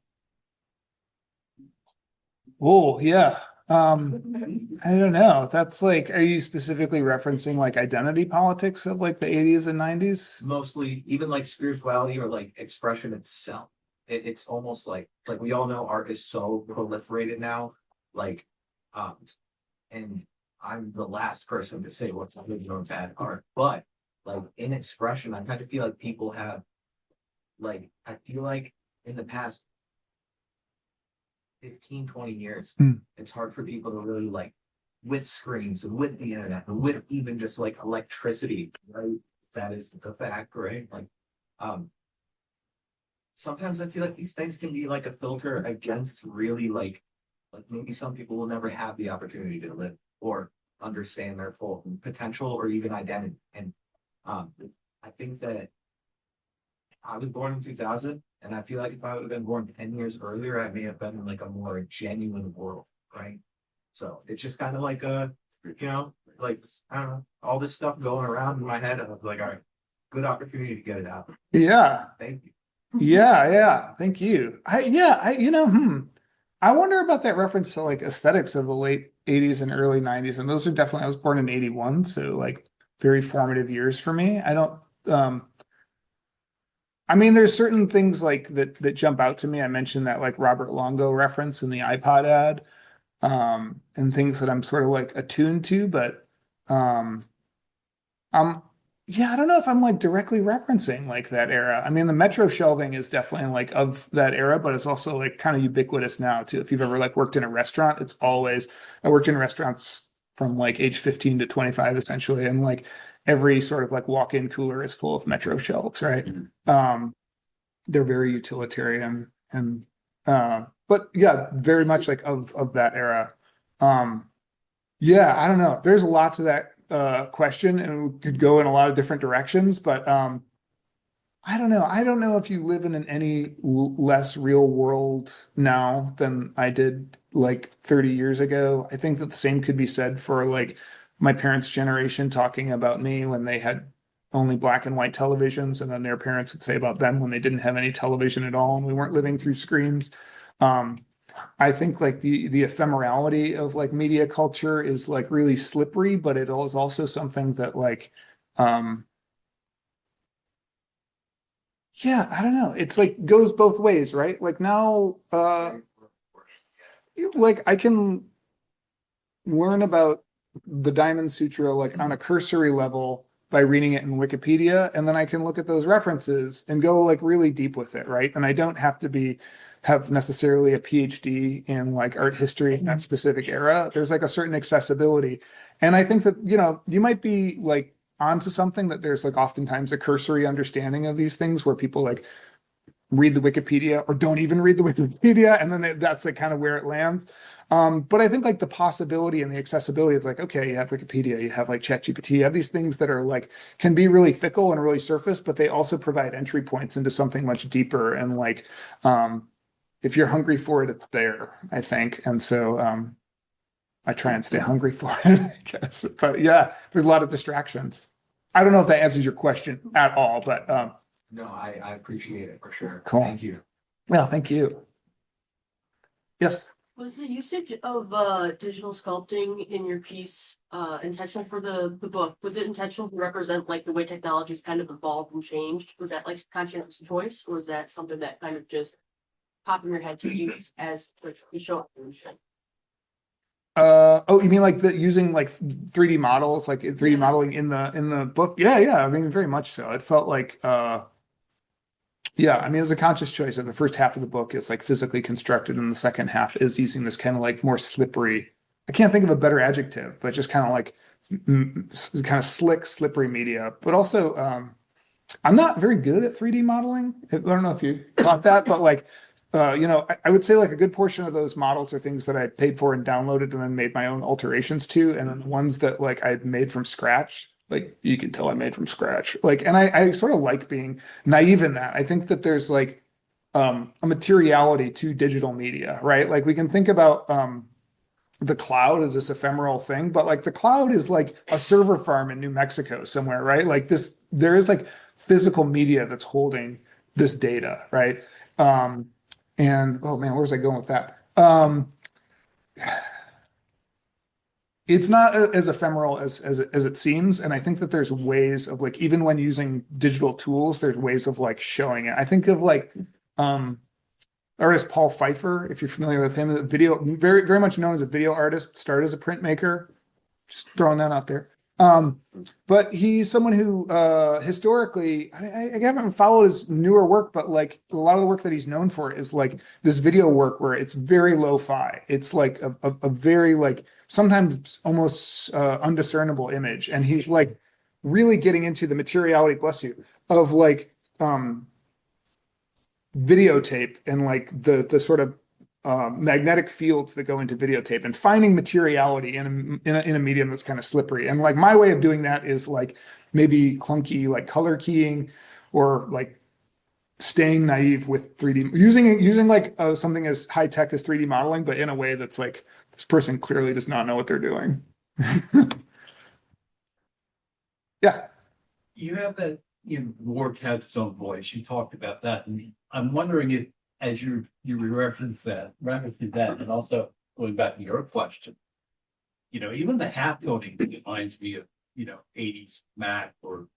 Oh, yeah. I don't know. That's like, are you specifically referencing like identity politics of like the 80s and 90s? Mostly, even like spirituality or like expression itself. It's almost like we all know art is so proliferated now. Like, and I'm the last person to say what's good or bad art, but like in expression, I kind of feel like people have like, I feel like in the past 15, 20 years, Hmm. it's hard for people to really like with screens and with the internet and with even just like electricity, right? That is the fact, right? Like, sometimes I feel like these things can be like a filter against really like maybe some people will never have the opportunity to live or understand their full potential or even identity. And I think that I was born in 2000, and I feel like if I would have been born 10 years earlier, I may have been in like a more genuine world, right? So it's just kind of like like I don't know, all this stuff going around in my head. And I was like, all right, good opportunity to get it out. Yeah. Thank you. Yeah. Thank you. I wonder about that reference to like aesthetics of the late 80s and early 90s. And those are definitely, I was born in 81, so like very formative years for me. I mean, there's certain things like that jump out to me. I mentioned that like Robert Longo reference in the iPod ad, and things that I'm sort of like attuned to, but um, yeah, I don't know if I'm like directly referencing like that era. I mean, the Metro shelving is definitely like of that era, but it's also like kind of ubiquitous now too. If you've ever like worked in a restaurant, it's always, I worked in restaurants from like age 15 to 25 essentially, and like every sort of like walk-in cooler is full of Metro shelves, right? They're very utilitarian and but yeah, very much like of that era. Yeah, I don't know. There's lots of that question, and we could go in a lot of different directions, but I don't know. I don't know if you live in an any less real world now than I did like 30 years ago. I think that the same could be said for like my parents' generation talking about me when they had only black and white televisions, and then their parents would say about them when they didn't have any television at all and we weren't living through screens. Um, I think like the ephemerality of like media culture is like really slippery, but it is also something that like um yeah, I don't know. It's like goes both ways, right? Like now like I can learn about the Diamond Sutra like on a cursory level by reading it in Wikipedia, and then I can look at those references and go like really deep with it, right? And I don't have to have necessarily a PhD in like art history in that specific era. There's like a certain accessibility. And I think that, you might be like onto something, that there's like oftentimes a cursory understanding of these things where people like read the Wikipedia or don't even read the Wikipedia, and then that's like kind of where it lands. But I think like the possibility and the accessibility is like, okay, you have Wikipedia, you have like ChatGPT, you have these things that are like can be really fickle and really surface, but they also provide entry points into something much deeper. And like if you're hungry for it, it's there, I think. And so I try and stay hungry for it, I guess. But yeah, there's a lot of distractions. I don't know if that answers your question at all, but No, I appreciate it for sure. Cool. Thank you. well, thank you. Yes. Was the usage of digital sculpting in your piece intentional for the book? Was it intentional to represent like the way technology's kind of evolved and changed? Was that like conscious choice, or was that something that kind of just popped in your head to use as like to show evolution? Oh, you mean like using like 3D models, like 3D modeling in the book? Yeah. I mean, very much so. It felt like yeah, I mean, it was a conscious choice. And the first half of the book is like physically constructed, and the second half is using this kind of like more slippery. I can't think of a better adjective, but just kind of like kind of slick, slippery media. But also, I'm not very good at 3D modeling. I don't know if you caught that, but like, I would say like a good portion of those models are things that I paid for and downloaded and then made my own alterations to, and then the ones that like I made from scratch. Like you can tell I made from scratch. Like, and I sort of like being naive in that. I think that there's like a materiality to digital media, right? Like we can think about the cloud as this ephemeral thing, but like the cloud is like a server farm in New Mexico somewhere, right? Like there is like physical media that's holding this data, right? And oh man, where was I going with that? It's not as ephemeral as it seems, and I think that there's ways of like, even when using digital tools, there's ways of like showing it. I think of like artist Paul Pfeiffer, if you're familiar with him, very very much known as a video artist, started as a printmaker. Just throwing that out there. But he's someone who historically, I haven't followed his newer work, but like a lot of the work that he's known for is like this video work where it's very lo-fi. It's like a very like sometimes almost undiscernible image. And he's like really getting into the materiality, bless you, of like videotape and like the sort of magnetic fields that go into videotape and finding materiality in a medium that's kind of slippery. And like my way of doing that is like maybe clunky like color keying or like staying naive with 3D using like something as high tech as 3D modeling, but in a way that's like this person clearly does not know what they're doing. Yeah. You have that, work has its own voice. You talked about that, and I'm wondering if, as you referenced that, and also going back to your question, even the half toning reminds me of, 80s Mac or,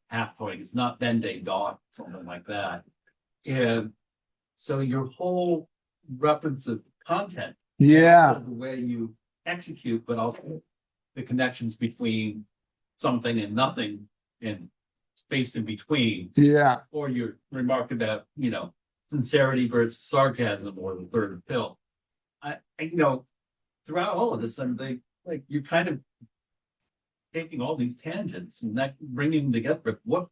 half toning. It's not then-day dot, something like that. And so your whole reference of content, Yeah. also the way you execute, but also the connections between something and nothing and space in between, Yeah. or your remark about, sincerity versus sarcasm or the third pill. I throughout all of this, I'm like you're kind of taking all these tangents and that bringing them together. What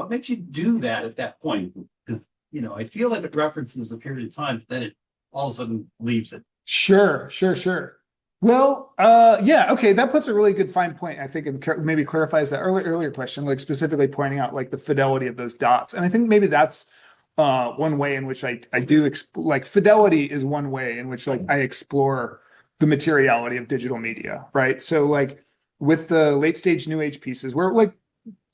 makes you do that at that point? Because I feel like it references a period of time, but then it all of a sudden leaves it. Sure. Well, yeah, okay, that puts a really good fine point, I think, and maybe clarifies that earlier question, like specifically pointing out like the fidelity of those dots. And I think maybe that's one way in which I do like fidelity is one way in which like I explore the materiality of digital media, right? So like with the late stage new age pieces, where like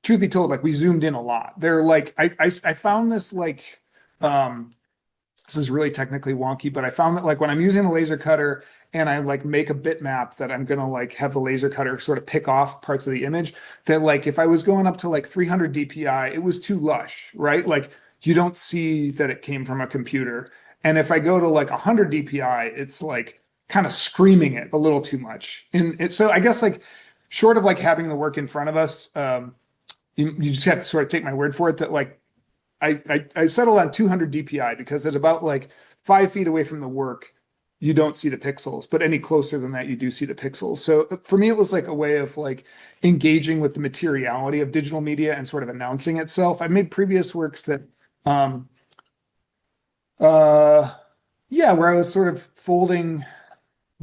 truth be told, like we zoomed in a lot. They're like I found this like this is really technically wonky, but I found that like when I'm using a laser cutter and I like make a bitmap that I'm gonna like have the laser cutter sort of pick off parts of the image, that like if I was going up to like 300 DPI, it was too lush, right? Like you don't see that it came from a computer. And if I go to like 100 DPI, it's like kind of screaming it a little too much. So I guess like short of like having the work in front of us, you just have to sort of take my word for it that like I settled on 200 DPI because at about like 5 feet away from the work, you don't see the pixels, but any closer than that, you do see the pixels. So for me, it was like a way of like engaging with the materiality of digital media and sort of announcing itself. I made previous works that, yeah, where I was sort of folding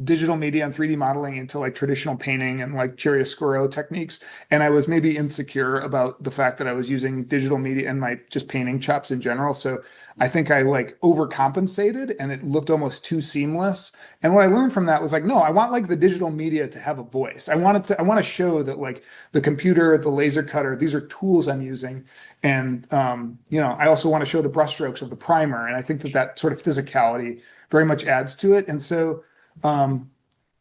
digital media and 3D modeling into like traditional painting and like chiaroscuro techniques. And I was maybe insecure about the fact that I was using digital media and my just painting chops in general. So I think I like overcompensated and it looked almost too seamless. And what I learned from that was like, no, I want like the digital media to have a voice. I want to show that like the computer, the laser cutter, these are tools I'm using. And, I also want to show the brushstrokes of the primer. And I think that sort of physicality very much adds to it. And so,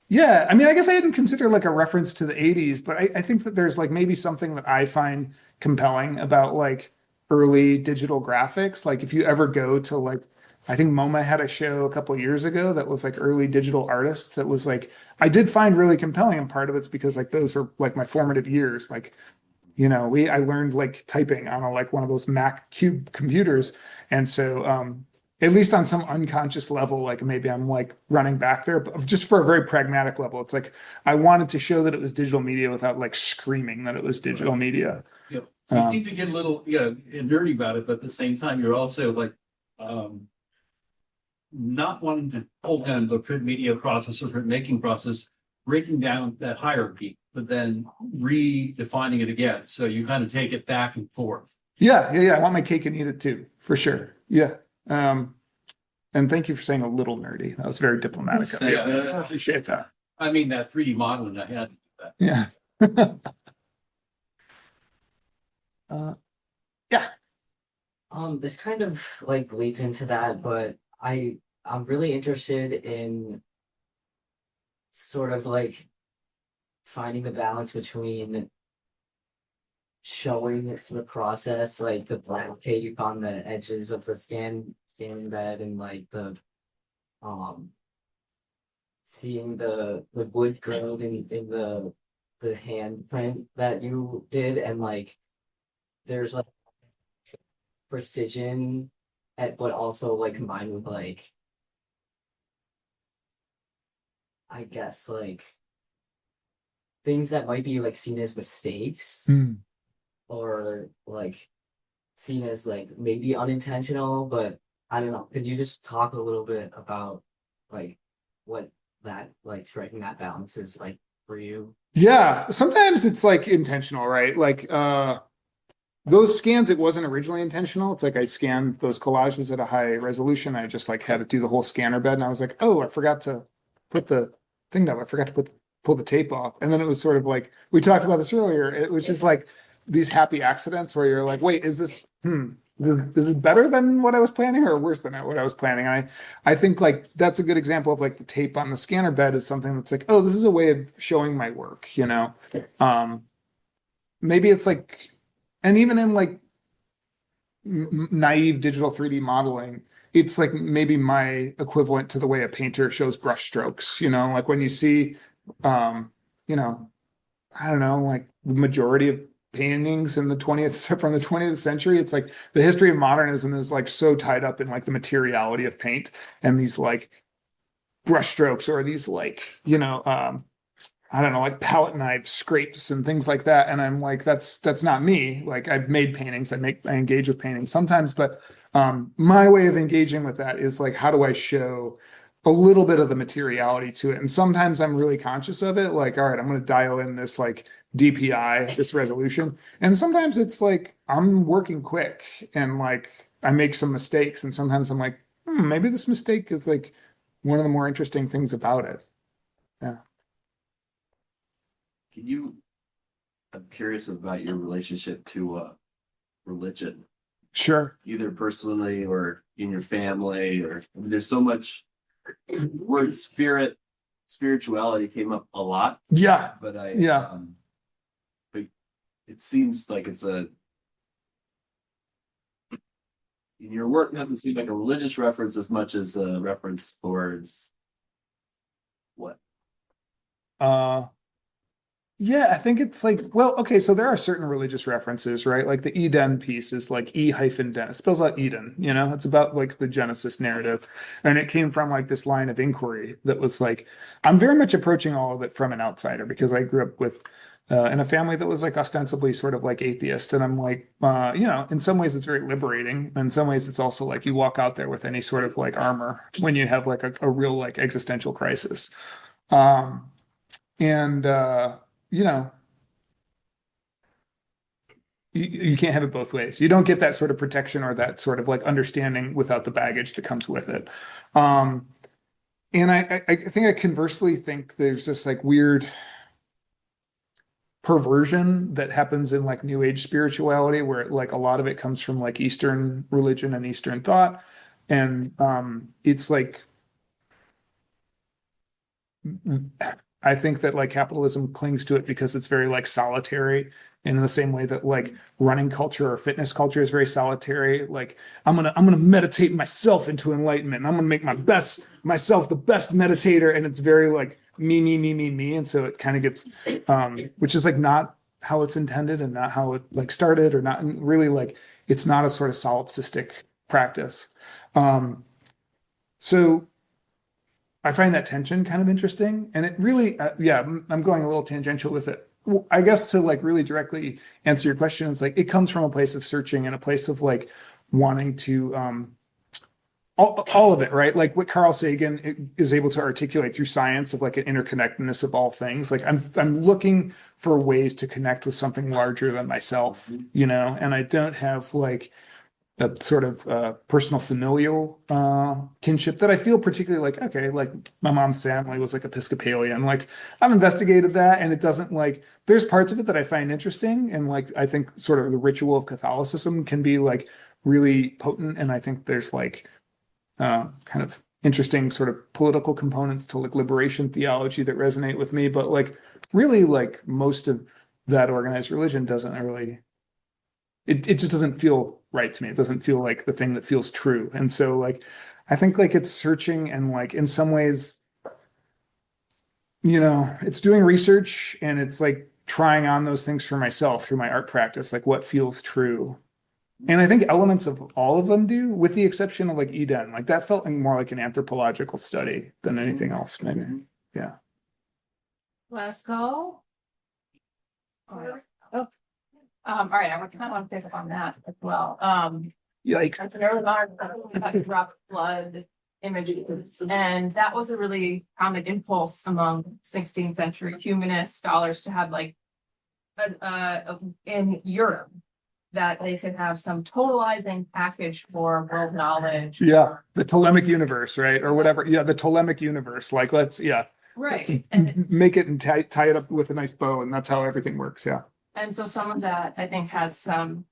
yeah, I mean, I guess I didn't consider like a reference to the 80s, but I think that there's like maybe something that I find compelling about like early digital graphics. Like if you ever go to like, I think MoMA had a show a couple of years ago that was like early digital artists that was like, I did find really compelling. And part of it's because like those were like my formative years. Like, I learned like typing on like one of those Mac cube computers. And so, at least on some unconscious level, like maybe I'm like running back there, but just for a very pragmatic level, it's like I wanted to show that it was digital media without like screaming that it was digital media. You seem to get a little, nerdy about it, but at the same time, you're also like, not wanting to pull down the print media process or print making process, breaking down that hierarchy, but then redefining it again. So you kind of take it back and forth. Yeah. I want my cake and eat it too, for sure. Yeah. And thank you for saying a little nerdy. That was very diplomatic. I appreciate that. I mean, that 3D modeling, I had to do that. Yeah. Yeah. This kind of like leads into that, but I'm really interested in sort of like finding the balance between showing the process, like the black tape on the edges of the scanning bed and like the seeing the wood grain in the the handprint that you did, and like there's like precision, but also like combined with like, I guess like things that might be like seen as mistakes or like seen as like maybe unintentional, but I don't know. Could you just talk a little bit about like what that like striking that balance is like for you? Yeah, sometimes it's like intentional, right? Like those scans, it wasn't originally intentional. It's like I scanned those collages at a high resolution. I just like had to do the whole scanner bed, and I was like, oh, I forgot to put the thing down. I forgot to pull the tape off. And then it was sort of like we talked about this earlier. It was just like these happy accidents where you're like, wait, is this is it better than what I was planning or worse than what I was planning? I think like that's a good example of like the tape on the scanner bed is something that's like, oh, this is a way of showing my work, you know? Maybe it's like, and even in like naive digital 3D modeling, it's like maybe my equivalent to the way a painter shows brush strokes, you know, like when you see, you know, I don't know, like the majority of paintings in the 20th from the 20th century, it's like the history of modernism is like so tied up in like the materiality of paint and these like brush strokes or these like, you know, I don't know, like palette knife scrapes and things like that. And I'm like, that's not me. Like I've made paintings, I engage with paintings sometimes, but my way of engaging with that is like, how do I show a little bit of the materiality to it? And sometimes I'm really conscious of it. Like, all right, I'm going to dial in this like DPI, this resolution. And sometimes it's like, I'm working quick and like, I make some mistakes. And sometimes I'm like, maybe this mistake is like one of the more interesting things about it. Yeah. Can you, I'm curious about your relationship to religion, Sure. either personally or in your family, or I mean, there's so much word spirituality came up a lot, Yeah. but Yeah. but it seems like it's in your work, it doesn't seem like a religious reference as much as a reference towards what? Yeah, I think it's like, well, okay, so there are certain religious references, right? Like the Eden piece is like E-den. It spells out Eden, you know, it's about like the Genesis narrative. And it came from like this line of inquiry that was like, I'm very much approaching all of it from an outsider because I grew up with in a family that was like ostensibly sort of like atheist. And I'm like, you know, in some ways it's very liberating. In some ways it's also like you walk out there with any sort of like armor when you have like a real like existential crisis. And you know, you can't have it both ways. You don't get that sort of protection or that sort of like understanding without the baggage that comes with it. And I think I conversely think there's this like weird perversion that happens in like new age spirituality where like a lot of it comes from like Eastern religion and Eastern thought. And it's like I think that like capitalism clings to it because it's very like solitary. And in the same way that like running culture or fitness culture is very solitary, like I'm gonna meditate myself into enlightenment. And I'm gonna make myself the best meditator, and it's very like me. And so it kind of gets which is like not how it's intended and not how it like started, or not really like it's not a sort of solipsistic practice. So I find that tension kind of interesting, and it really, yeah, I'm going a little tangential with it. Well, I guess to like really directly answer your question, it's like it comes from a place of searching and a place of like wanting to all of it, right? Like what Carl Sagan is able to articulate through science of like an interconnectedness of all things. Like I'm looking for ways to connect with something larger than myself, you know, and I don't have like a sort of personal familial kinship that I feel particularly like, okay, like my mom's family was like Episcopalian. Like I've investigated that, and it doesn't like, there's parts of it that I find interesting. And like, I think sort of the ritual of Catholicism can be like really potent. And I think there's like kind of interesting sort of political components to like liberation theology that resonate with me. But like really like most of that organized religion doesn't really, it just doesn't feel right to me. It doesn't feel like the thing that feels true. And so like, I think like it's searching and like in some ways, you know, it's doing research and it's like trying on those things for myself through my art practice, like what feels true. And I think elements of all of them do, with the exception of like Eden. Like that felt more like an anthropological study than anything else, maybe. Yeah. Last call. All right, I would kind of want to pick up on that as well. Yikes. As an early modern, about drop flood images, and that was a really common impulse among 16th century humanist scholars to have like in Europe that they could have some totalizing package for world knowledge. Yeah, the Ptolemaic universe, right? Or whatever. Yeah, the Ptolemaic universe. Like let's Right. And make it and tie it up with a nice bow, and that's how everything works. Yeah. And so some of that I think has some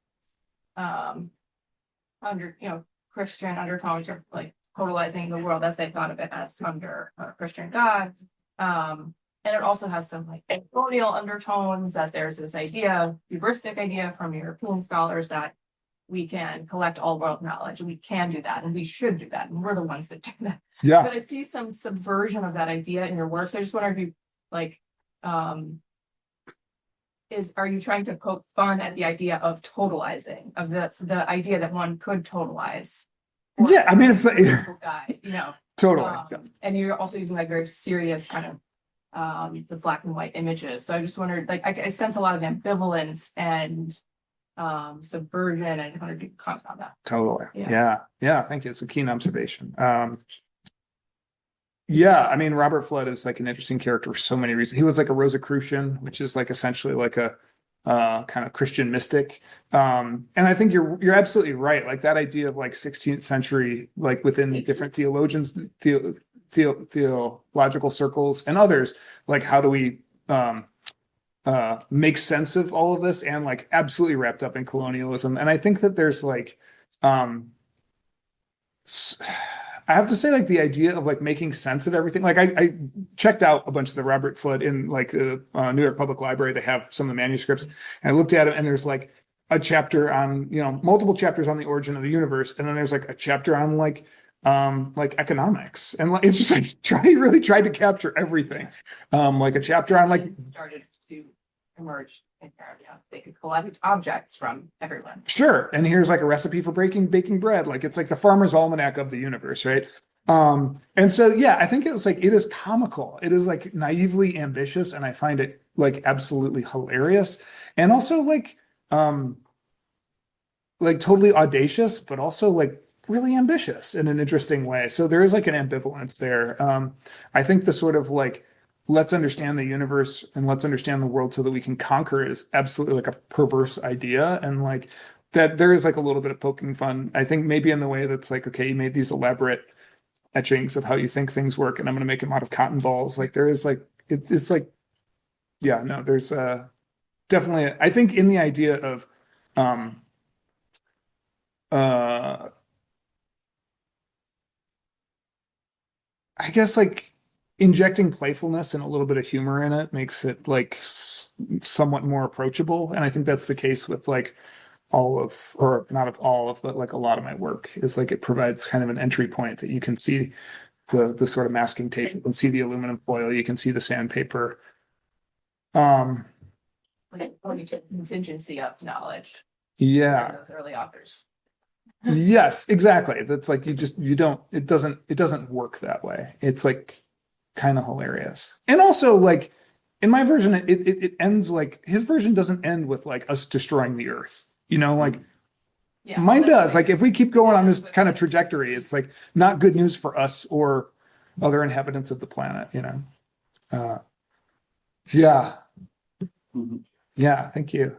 Christian undertones of like totalizing the world as they thought of it as under Christian God. And it also has some like colonial undertones, that there's this idea, hubristic idea from European scholars that we can collect all world knowledge, and we can do that, and we should do that, and we're the ones that do that. Yeah. But I see some subversion of that idea in your work. So I just wonder if you like, are you trying to poke fun at the idea of totalizing, of the idea that one could totalize? Yeah, I mean, it's like, guy, totally. and you're also using like very serious kind of the black and white images. So I just wondered, like, I sense a lot of ambivalence and subversion, and how to comment on that. Totally. Yeah. Yeah. Thank you. It's a keen observation. Yeah, I mean, Robert Flood is like an interesting character for so many reasons. He was like a Rosicrucian, which is like essentially like a kind of Christian mystic. And I think you're absolutely right. Like that idea of like 16th century, like within different theologians, theological circles and others, like how do we make sense of all of this, and like absolutely wrapped up in colonialism. And I think that there's like I have to say, like the idea of like making sense of everything. Like I checked out a bunch of the Robert Flood in like the New York Public Library. They have some of the manuscripts, and I looked at it, and there's like a chapter on, multiple chapters on the origin of the universe, and then there's like a chapter on like economics, and like it's just like really tried to capture everything. Like a chapter on like started to emerge in Canada. They could collect objects from everyone. Sure. And here's like a recipe for baking bread. Like it's like the farmer's almanac of the universe, right? And so yeah, I think it's like it is comical. It is like naively ambitious, and I find it like absolutely hilarious. And also like totally audacious, but also like really ambitious in an interesting way. So there is like an ambivalence there. I think the sort of like, let's understand the universe and let's understand the world so that we can conquer is absolutely like a perverse idea. And like that there is like a little bit of poking fun, I think, maybe in the way that's like, okay, you made these elaborate etchings of how you think things work, and I'm going to make them out of cotton balls. Like there is like, it's like, yeah, no, there's definitely, I think in the idea of, I guess like injecting playfulness and a little bit of humor in it makes it like somewhat more approachable. And I think that's the case with like all of, or not of all of, but like a lot of my work is like it provides kind of an entry point that you can see the sort of masking tape, you can see the aluminum foil, you can see the sandpaper. Like contingency of knowledge. Yeah. Those early authors. Yes, exactly. That's like it doesn't work that way. It's like kind of hilarious. And also like in my version, it ends like his version doesn't end with like us destroying the earth. Like Yeah, mine does. right. Like if we keep going on this kind of trajectory, it's like not good news for us or other inhabitants of the planet, Yeah. Mhm. Yeah, thank you.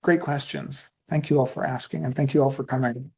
Great questions. Thank you all for asking, and thank you all for coming.